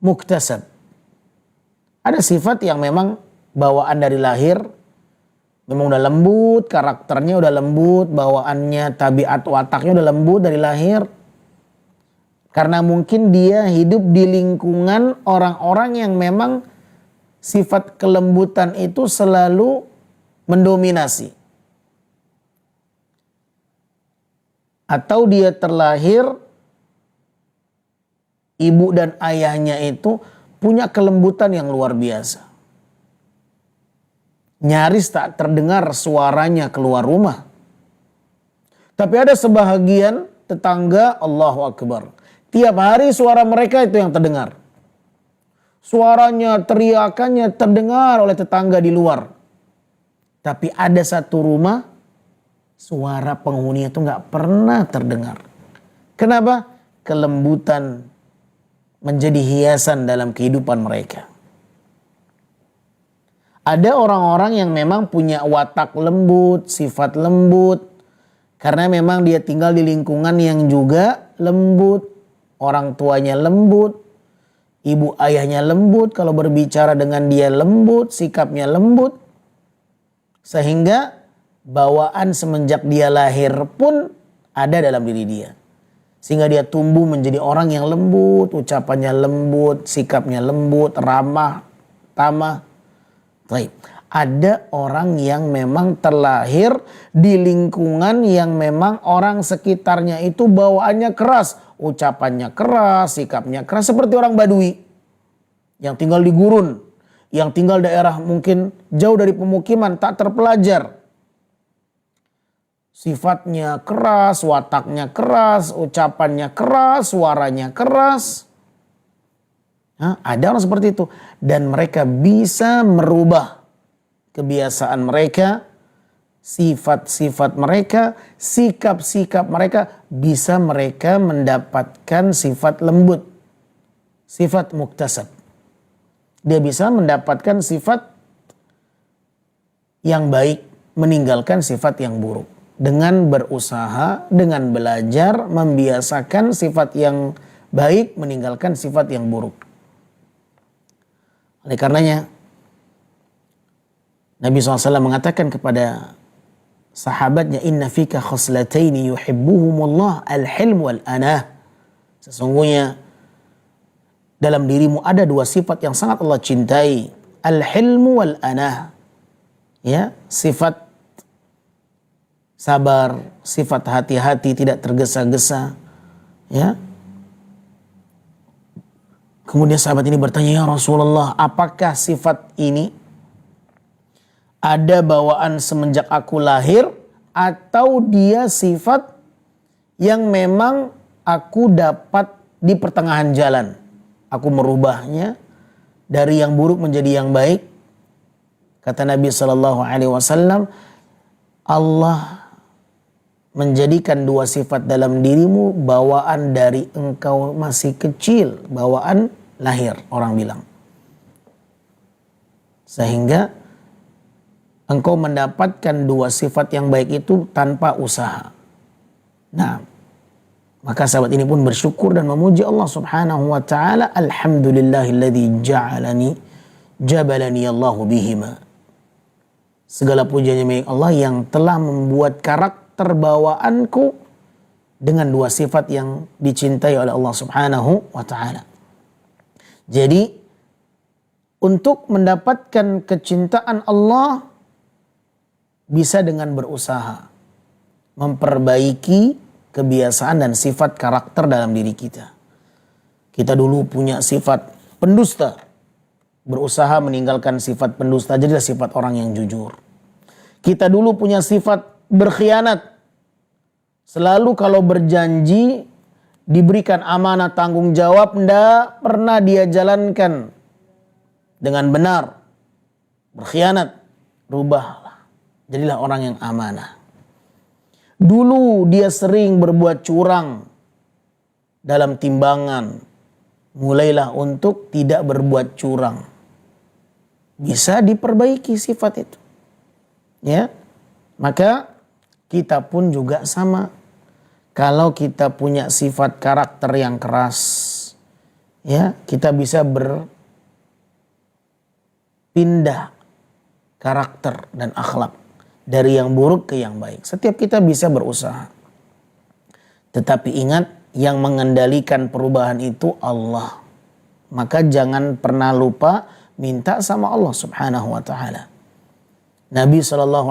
muktasab. Ada sifat yang memang bawaan dari lahir, memang udah lembut, karakternya udah lembut, bawaannya, tabiat wataknya udah lembut dari lahir. Karena mungkin dia hidup di lingkungan orang-orang yang memang sifat kelembutan itu selalu mendominasi. Atau dia terlahir, ibu dan ayahnya itu punya kelembutan yang luar biasa. Nyaris tak terdengar suaranya keluar rumah. Tapi ada sebahagian tetangga, Allahu Akbar, tiap hari suara mereka itu yang terdengar. Suaranya, teriakannya terdengar oleh tetangga di luar. Tapi ada satu rumah, suara penghuni itu gak pernah terdengar. Kenapa? Kelembutan menjadi hiasan dalam kehidupan mereka. Ada orang-orang yang memang punya watak lembut, sifat lembut. Karena memang dia tinggal di lingkungan yang juga lembut. Orang tuanya lembut. Ibu ayahnya lembut. Kalau berbicara dengan dia lembut, sikapnya lembut. Sehingga bawaan semenjak dia lahir pun ada dalam diri dia. Sehingga dia tumbuh menjadi orang yang lembut, ucapannya lembut, sikapnya lembut, ramah, tamah. Baik. Ada orang yang memang terlahir di lingkungan yang memang orang sekitarnya itu bawaannya keras, ucapannya keras, sikapnya keras, seperti orang Badui yang tinggal di gurun, yang tinggal daerah mungkin jauh dari pemukiman, tak terpelajar. Sifatnya keras, wataknya keras, ucapannya keras, suaranya keras. Ada orang seperti itu. Dan mereka bisa merubah kebiasaan mereka, sifat-sifat mereka, sikap-sikap mereka. Bisa mereka mendapatkan sifat lembut, sifat muktasab. Dia bisa mendapatkan sifat yang baik, meninggalkan sifat yang buruk. Dengan berusaha, dengan belajar, membiasakan sifat yang baik, meninggalkan sifat yang buruk. Oleh karenanya, Nabi SAW mengatakan kepada sahabatnya, inna fika khoslataini yuhibbuhumullah al-hilm wal-anah. Sesungguhnya dalam dirimu ada dua sifat yang sangat Allah cintai. Al-hilmu wal-anah. Ya, sifat sabar, sifat hati-hati, tidak tergesa-gesa. Ya. Kemudian sahabat ini bertanya, ya Rasulullah, apakah sifat ini ada bawaan semenjak aku lahir atau dia sifat yang memang aku dapat di pertengahan jalan? Aku merubahnya dari yang buruk menjadi yang baik. Kata Nabi SAW, Allah menjadikan dua sifat dalam dirimu bawaan dari engkau masih kecil, bawaan lahir, orang bilang. Sehingga engkau mendapatkan dua sifat yang baik itu tanpa usaha. Nah, maka sahabat ini pun bersyukur dan memuji Allah Subhanahu wa taala. Alhamdulillahilladzi jabalani Allahu bihima. Segala pujiannya milik Allah yang telah membuat karakter bawaanku dengan dua sifat yang dicintai oleh Allah Subhanahu wa taala. Jadi untuk mendapatkan kecintaan Allah bisa dengan berusaha memperbaiki kebiasaan dan sifat karakter dalam diri kita. Kita dulu punya sifat pendusta, berusaha meninggalkan sifat pendusta, jadilah sifat orang yang jujur. Kita dulu punya sifat berkhianat, selalu kalau berjanji diberikan amanah tanggung jawab, tidak pernah dia jalankan dengan benar. Berkhianat, rubahlah, jadilah orang yang amanah. Dulu dia sering berbuat curang dalam timbangan, mulailah untuk tidak berbuat curang. Bisa diperbaiki sifat itu. Ya. Maka kita pun juga sama. Kalau kita punya sifat karakter yang keras, ya, kita bisa berpindah karakter dan akhlak dari yang buruk ke yang baik. Setiap kita bisa berusaha. Tetapi ingat, yang mengendalikan perubahan itu Allah. Maka jangan pernah lupa minta sama Allah Subhanahu wa taala. Nabi SAW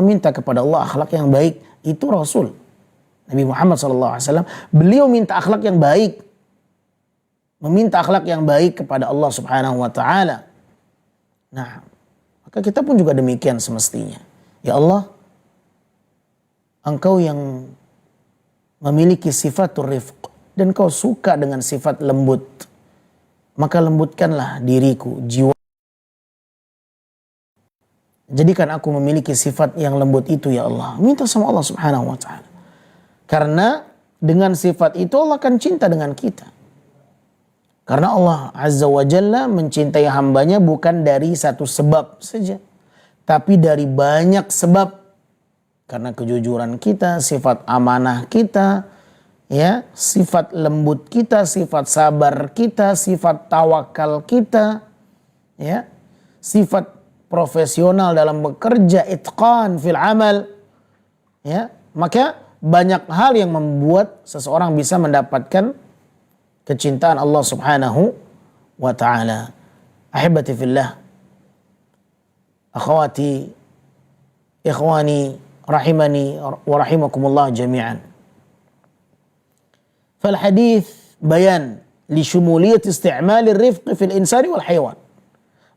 meminta kepada Allah akhlak yang baik. Itu Rasul Nabi Muhammad SAW, beliau minta akhlak yang baik. Meminta akhlak yang baik kepada Allah Subhanahu wa taala. Nah, maka kita pun juga demikian semestinya. Ya Allah, Engkau yang memiliki sifatul rifq dan Kau suka dengan sifat lembut. Maka lembutkanlah diriku, jiwa. Jadikan aku memiliki sifat yang lembut itu ya Allah. Minta sama Allah Subhanahu wa taala. Karena dengan sifat itu Allah akan cinta dengan kita. Karena Allah Azza wa Jalla mencintai hambanya bukan dari satu sebab saja. Tapi dari banyak sebab. Karena kejujuran kita, sifat amanah kita, ya, sifat lembut kita, sifat sabar kita, sifat tawakal kita, ya, sifat profesional dalam bekerja, itqan fil amal, ya, maka banyak hal yang membuat seseorang bisa mendapatkan kecintaan Allah Subhanahu wa taala. Ahibati fillah, akhwati, ikhwani, rahimani wa rahimakumullah jami'an. Fal hadith bayan li shumuliyat isti'mal ar-rifq fil insani wal hayawan.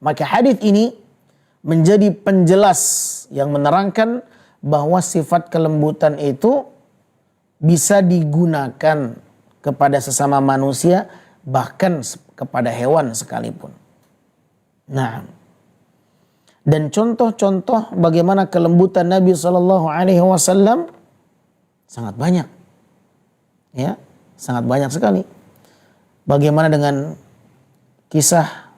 Maka hadith ini menjadi penjelas yang menerangkan bahwa sifat kelembutan itu bisa digunakan kepada sesama manusia, bahkan kepada hewan sekalipun. Nah, dan contoh-contoh bagaimana kelembutan Nabi SAW sangat banyak, ya, sangat banyak sekali. Bagaimana dengan kisah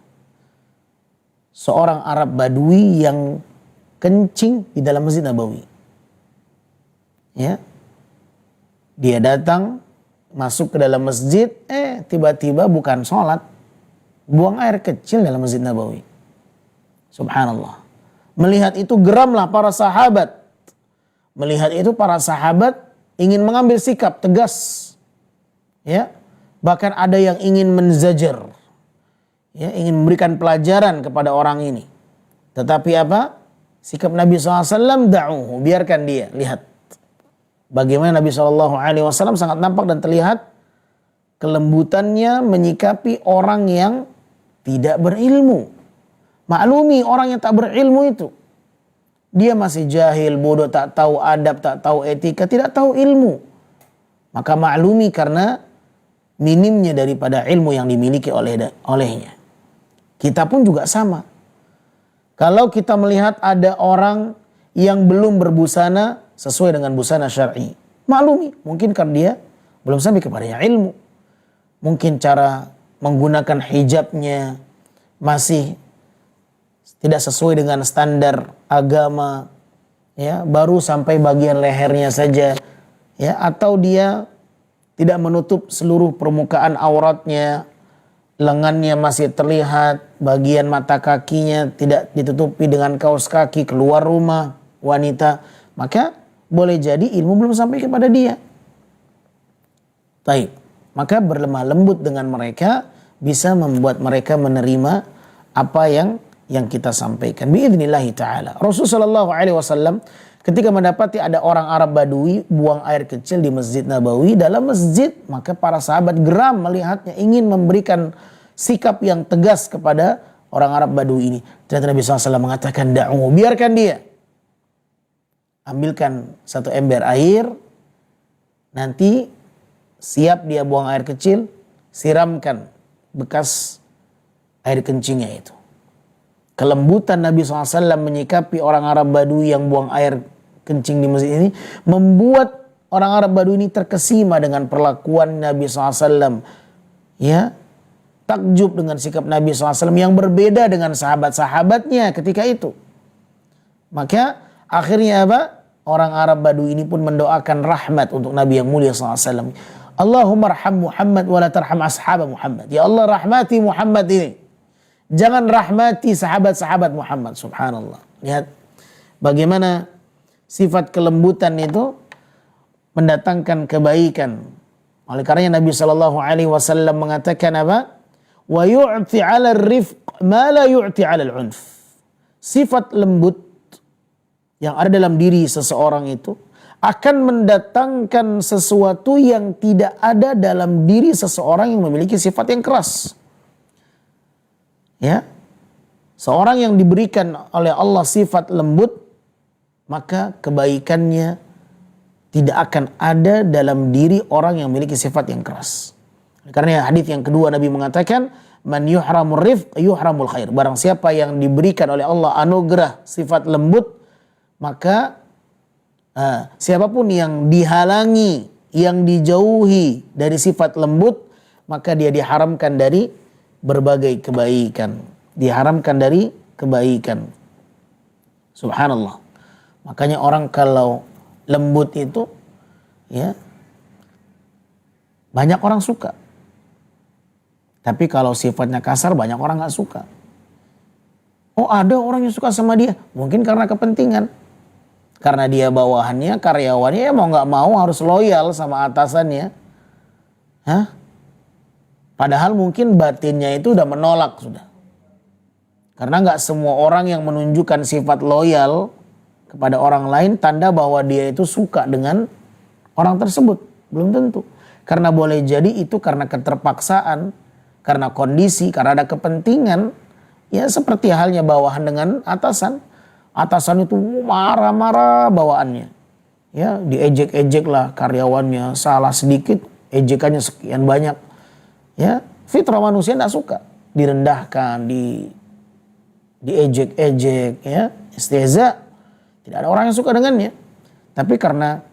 seorang Arab Badui yang kencing di dalam Masjid Nabawi, ya. Dia datang, masuk ke dalam masjid, tiba-tiba bukan sholat, buang air kecil dalam Masjid Nabawi. Subhanallah. Melihat itu geramlah para sahabat. Melihat itu para sahabat ingin mengambil sikap tegas. Ya, bahkan ada yang ingin menzajar. Ya, ingin memberikan pelajaran kepada orang ini. Tetapi apa? Sikap Nabi SAW, da'uhu, biarkan dia, lihat. Bagaimana Nabi SAW sangat nampak dan terlihat kelembutannya menyikapi orang yang tidak berilmu. Maklumi orang yang tak berilmu itu. Dia masih jahil, bodoh, tak tahu adab, tak tahu etika, tidak tahu ilmu. Maka maklumi karena minimnya daripada ilmu yang dimiliki olehnya. Kita pun juga sama. Kalau kita melihat ada orang yang belum berbusana sesuai dengan busana syar'i, maklumi, mungkin karena dia belum sampai kepadanya ilmu. Mungkin cara menggunakan hijabnya masih tidak sesuai dengan standar agama, ya, baru sampai bagian lehernya saja, ya, atau dia tidak menutup seluruh permukaan auratnya, lengannya masih terlihat, bagian mata kakinya tidak ditutupi dengan kaos kaki, keluar rumah wanita, maka boleh jadi ilmu belum sampai kepada dia. Baik, maka berlemah lembut dengan mereka bisa membuat mereka menerima apa yang kita sampaikan. Biidznillahi ta'ala. Rasulullah SAW ketika mendapati ada orang Arab Badui buang air kecil di Masjid Nabawi, dalam masjid, maka para sahabat geram melihatnya, ingin memberikan sikap yang tegas kepada orang Arab Badui ini. Dan Nabi SAW mengatakan, da'u, biarkan dia. Ambilkan satu ember air, nanti siap dia buang air kecil, siramkan bekas air kencingnya itu. Kelembutan Nabi SAW menyikapi orang Arab Badui yang buang air kencing di masjid ini membuat orang Arab Badui ini terkesima dengan perlakuan Nabi SAW. Ya, takjub dengan sikap Nabi SAW yang berbeda dengan sahabat-sahabatnya ketika itu. Maka akhirnya apa? Orang Arab Badu ini pun mendoakan rahmat untuk Nabi yang mulia SAW. Allahumma arham Muhammad wa la tarham ashab Muhammad. Ya Allah, rahmati Muhammad ini. Jangan rahmati sahabat-sahabat Muhammad. Subhanallah. Lihat bagaimana sifat kelembutan itu mendatangkan kebaikan. Oleh karenanya Nabi SAW mengatakan apa? Wa yu'ti 'ala ar-rifq ma la yu'ti 'ala al-'unf. Sifat lembut yang ada dalam diri seseorang itu akan mendatangkan sesuatu yang tidak ada dalam diri seseorang yang memiliki sifat yang keras. Ya. Seorang yang diberikan oleh Allah sifat lembut, maka kebaikannya tidak akan ada dalam diri orang yang memiliki sifat yang keras. Karena hadis yang kedua Nabi mengatakan, man yuhramur rifq yuhramul khair. Barang siapa yang diberikan oleh Allah anugerah sifat lembut, maka siapapun yang dihalangi, yang dijauhi dari sifat lembut, maka dia diharamkan dari berbagai kebaikan. Diharamkan dari kebaikan. Subhanallah. Makanya orang kalau lembut itu, ya, banyak orang suka. Tapi kalau sifatnya kasar, banyak orang gak suka. Oh, ada orang yang suka sama dia. Mungkin karena kepentingan. Karena dia bawahannya, karyawannya, ya mau gak mau harus loyal sama atasannya. Hah? Padahal mungkin batinnya itu udah menolak sudah. Karena gak semua orang yang menunjukkan sifat loyal kepada orang lain tanda bahwa dia itu suka dengan orang tersebut. Belum tentu. Karena boleh jadi itu karena keterpaksaan, karena kondisi, karena ada kepentingan. Ya seperti halnya bawahan dengan atasan. Atasan itu marah-marah bawaannya. Ya, diejek-ejek lah karyawannya, salah sedikit ejekannya sekian banyak. Ya, fitrah manusia enggak suka direndahkan, diejek-ejek, ya, istihza. Tidak ada orang yang suka dengannya. Tapi karena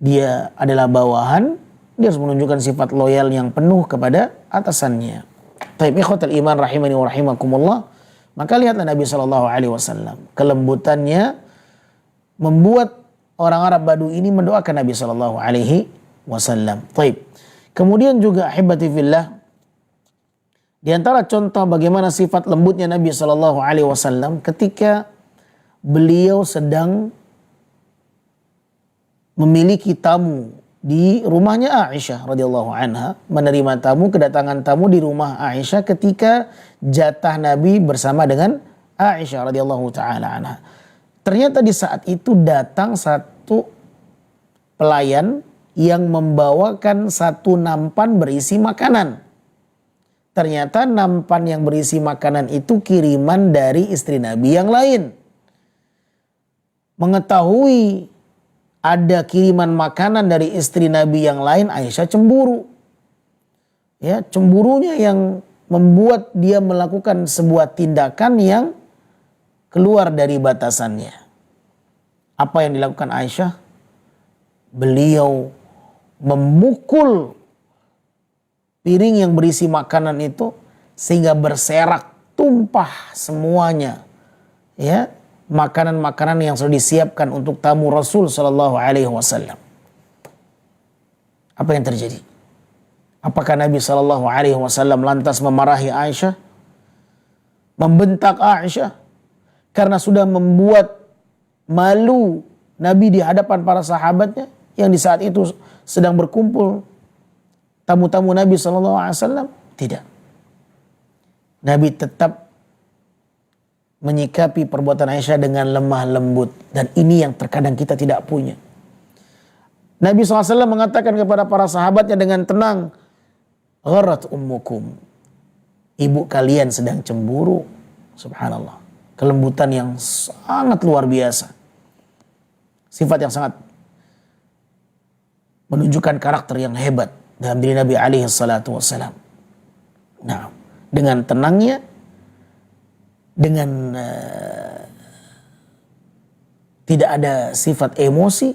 dia adalah bawahan, dia harus menunjukkan sifat loyal yang penuh kepada atasannya. Taib ikhwatal iman rahimani wa rahimakumullah. Maka lihatlah Nabi SAW. Kelembutannya membuat orang Arab Badu ini mendoakan Nabi SAW. Taib. Kemudian juga ahibati fillah, di antara contoh bagaimana sifat lembutnya Nabi SAW ketika beliau sedang memiliki tamu di rumahnya Aisyah radhiyallahu anha, menerima tamu, kedatangan tamu di rumah Aisyah ketika jatah Nabi bersama dengan Aisyah radhiyallahu taala anha. Ternyata di saat itu datang satu pelayan yang membawakan satu nampan berisi makanan. Ternyata nampan yang berisi makanan itu kiriman dari istri Nabi yang lain. Mengetahui ada kiriman makanan dari istri Nabi yang lain, Aisyah cemburu. Ya, cemburunya yang membuat dia melakukan sebuah tindakan yang keluar dari batasannya. Apa yang dilakukan Aisyah? Beliau memukul piring yang berisi makanan itu sehingga berserak, tumpah semuanya. Ya, makanan-makanan yang sudah disiapkan untuk tamu Rasul sallallahu alaihi wasallam. Apa yang terjadi? Apakah Nabi sallallahu alaihi wasallam lantas memarahi Aisyah? Membentak Aisyah karena sudah membuat malu Nabi di hadapan para sahabatnya yang di saat itu sedang berkumpul tamu-tamu Nabi sallallahu alaihi wasallam? Tidak. Nabi tetap menyikapi perbuatan Aisyah dengan lemah lembut. Dan ini yang terkadang kita tidak punya. Nabi SAW mengatakan kepada para sahabatnya dengan tenang, gharat ummukum, ibu kalian sedang cemburu. Subhanallah. Kelembutan yang sangat luar biasa. Sifat yang sangat menunjukkan karakter yang hebat dalam diri Nabi alaihi salatu wassalam. Nah, dengan tenangnya, dengan tidak ada sifat emosi,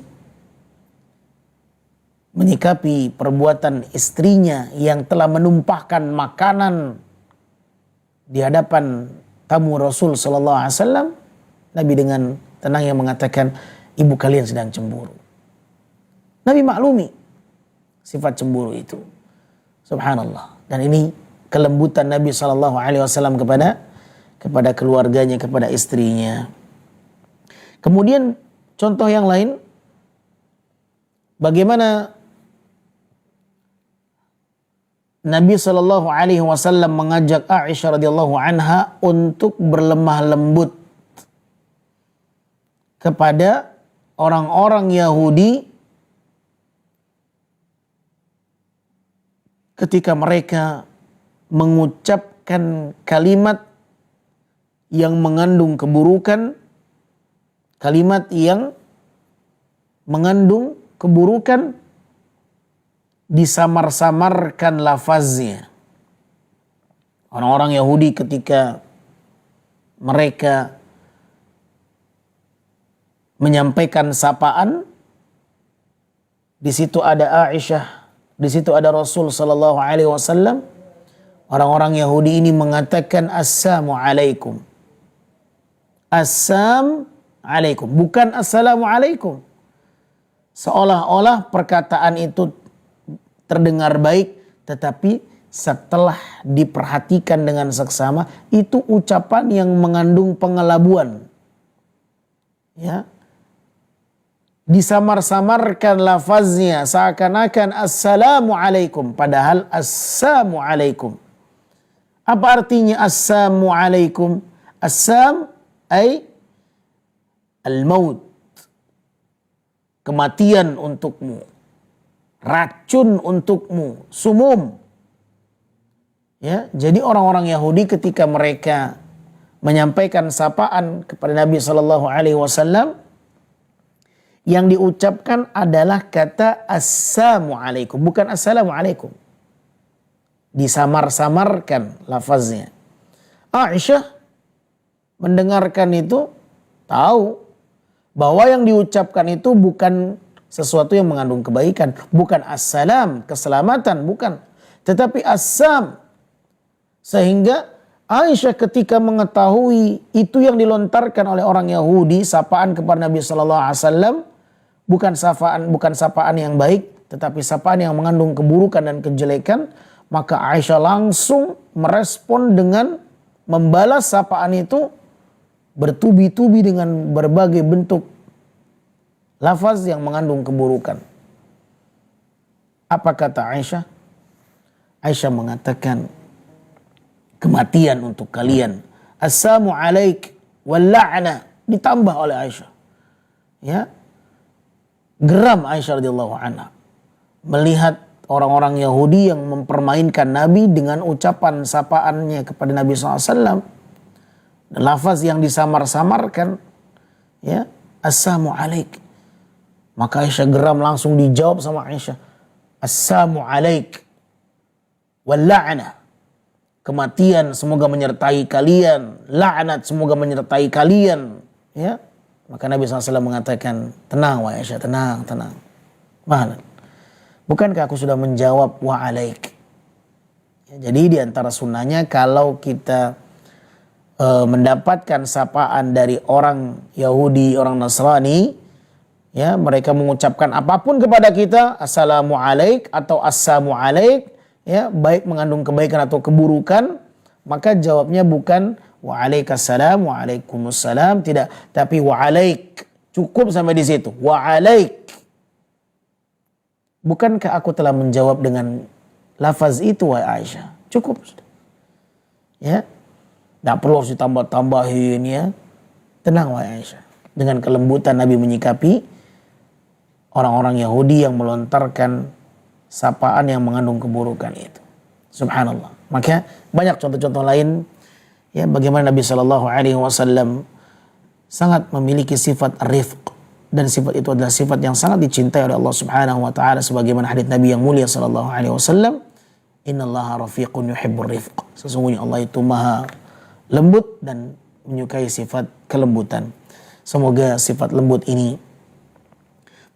menyikapi perbuatan istrinya yang telah menumpahkan makanan di hadapan tamu Rasul sallallahu alaihi wasallam, Nabi dengan tenang yang mengatakan, ibu kalian sedang cemburu. Nabi maklumi sifat cemburu itu. Subhanallah. Dan ini kelembutan Nabi sallallahu alaihi wasallam kepada keluarganya, kepada istrinya. Kemudian contoh yang lain, bagaimana Nabi sallallahu alaihi wasallam mengajak Aisyah radhiyallahu anha untuk berlemah lembut kepada orang-orang Yahudi ketika mereka mengucapkan kalimat yang mengandung keburukan, kalimat yang mengandung keburukan, disamar-samarkan lafaznya. Orang-orang Yahudi ketika mereka menyampaikan sapaan, di situ ada Aisyah, di situ ada Rasul sallallahu alaihi wasallam. Orang-orang Yahudi ini mengatakan assalamu alaikum. Assalamu alaikum, bukan assalamu alaikum. Seolah-olah perkataan itu terdengar baik, tetapi setelah diperhatikan dengan seksama, itu ucapan yang mengandung pengelabuan. Ya. Disamar-samarkan lafaznya seakan-akan assalamu alaikum, padahal assalamu alaikum. Apa artinya assalamu alaikum? Assam ay al-maut, kematian untukmu, racun untukmu, sumum. Ya, jadi orang-orang Yahudi ketika mereka menyampaikan sapaan kepada Nabi sallallahu alaihi wasallam, yang diucapkan adalah kata assalamu alaikum, bukan assalamu alaikum. Disamar-samarkan lafaznya. Aisyah mendengarkan itu, tahu bahwa yang diucapkan itu bukan sesuatu yang mengandung kebaikan, bukan assalam, keselamatan, bukan, tetapi assam. Sehingga Aisyah ketika mengetahui itu yang dilontarkan oleh orang Yahudi, sapaan kepada Nabi sallallahu alaihi wasallam, bukan sapaan yang baik, tetapi sapaan yang mengandung keburukan dan kejelekan, maka Aisyah langsung merespon dengan membalas sapaan itu bertubi-tubi dengan berbagai bentuk lafaz yang mengandung keburukan. Apa kata Aisyah? Aisyah mengatakan, kematian untuk kalian. Assalamu alaik wal la'na, ditambah oleh Aisyah. Ya. Geram Aisyah radhiyallahu anha melihat orang-orang Yahudi yang mempermainkan Nabi dengan ucapan sapaannya kepada Nabi SAW. Dan lafaz yang disamar-samarkan, ya, assalamu alaik. Maka Aisyah geram, langsung dijawab sama Aisyah, assalamu alaik wal la'na, kematian semoga menyertai kalian, laknat semoga menyertai kalian. Ya, maka Nabi SAW mengatakan, tenang wahai Aisyah, tenang. Mana? Bukankah aku sudah menjawab wa alaik? Ya, jadi di antara sunnahnya kalau kita mendapatkan sapaan dari orang Yahudi, orang Nasrani, ya, mereka mengucapkan apapun kepada kita, assalamu alaik atau assamu alaik, ya, baik mengandung kebaikan atau keburukan, maka jawabnya bukan wa alaikassalam, wa alaikumussalam, tidak, tapi wa alaik. Cukup sampai di situ. Wa alaik. Bukankah aku telah menjawab dengan lafaz itu wahai Aisyah? Cukup. Ya. Tak perlu harus ditambah-tambahin, ya. Tenang wahai Aisyah. Dengan kelembutan Nabi menyikapi orang-orang Yahudi yang melontarkan sapaan yang mengandung keburukan itu. Subhanallah. Maka banyak contoh-contoh lain, ya, bagaimana Nabi Shallallahu Alaihi Wasallam sangat memiliki sifat rifq, dan sifat itu adalah sifat yang sangat dicintai oleh Allah Subhanahu Wa Taala, sebagaimana hadits Nabi yang mulia Shallallahu Alaihi Wasallam, Innallaha rafiqun yuhibbur rifq. Sesungguhnya Allah itu maha lembut dan menyukai sifat kelembutan. Semoga sifat lembut ini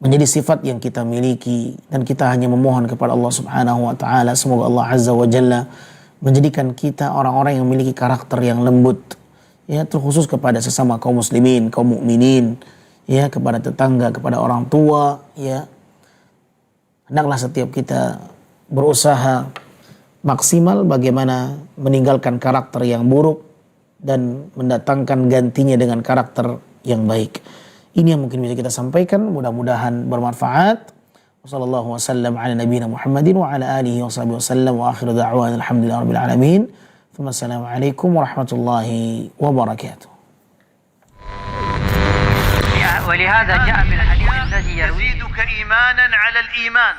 menjadi sifat yang kita miliki, dan kita hanya memohon kepada Allah Subhanahu wa taala semoga Allah Azza wa Jalla menjadikan kita orang-orang yang memiliki karakter yang lembut, ya, terkhusus kepada sesama kaum muslimin, kaum mukminin, ya, kepada tetangga, kepada orang tua, ya. Hendaklah setiap kita berusaha maksimal bagaimana meninggalkan karakter yang buruk dan mendatangkan gantinya dengan karakter yang baik. Ini yang mungkin bisa kita sampaikan, mudah-mudahan bermanfaat. Wassallallahu wasallam ala nabiyina Muhammadin wa ala alihi wa sahbihi wasallam wa akhiru da'wana alhamdulillahi rabbil alamin. Wassalamualaikum warahmatullahi wabarakatuh. ولهذا جاء في الحديث الذي يرويه يزيدك إيمانا على الإيمان.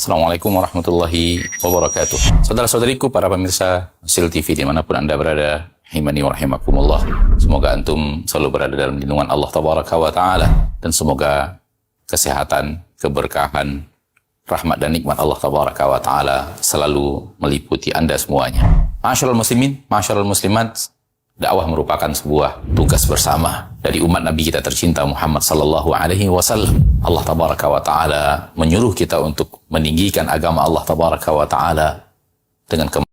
Assalamualaikum warahmatullahi wabarakatuh. Saudara-saudariku, para pemirsa Sil TV dimanapun Anda berada, rahimani wa rahimakumullah. Semoga antum selalu berada dalam lindungan Allah Tabaraka wa Ta'ala, dan semoga kesehatan, keberkahan, rahmat dan nikmat Allah Tabaraka wa Ta'ala selalu meliputi Anda semuanya. Ma'asyiral muslimin, ma'asyiral muslimat, dakwah merupakan sebuah tugas bersama dari umat Nabi kita tercinta Muhammad sallallahu alaihi wasallam. Allah Tabaraka wa Ta'ala menyuruh kita untuk meninggikan agama Allah Tabaraka wa Ta'ala dengan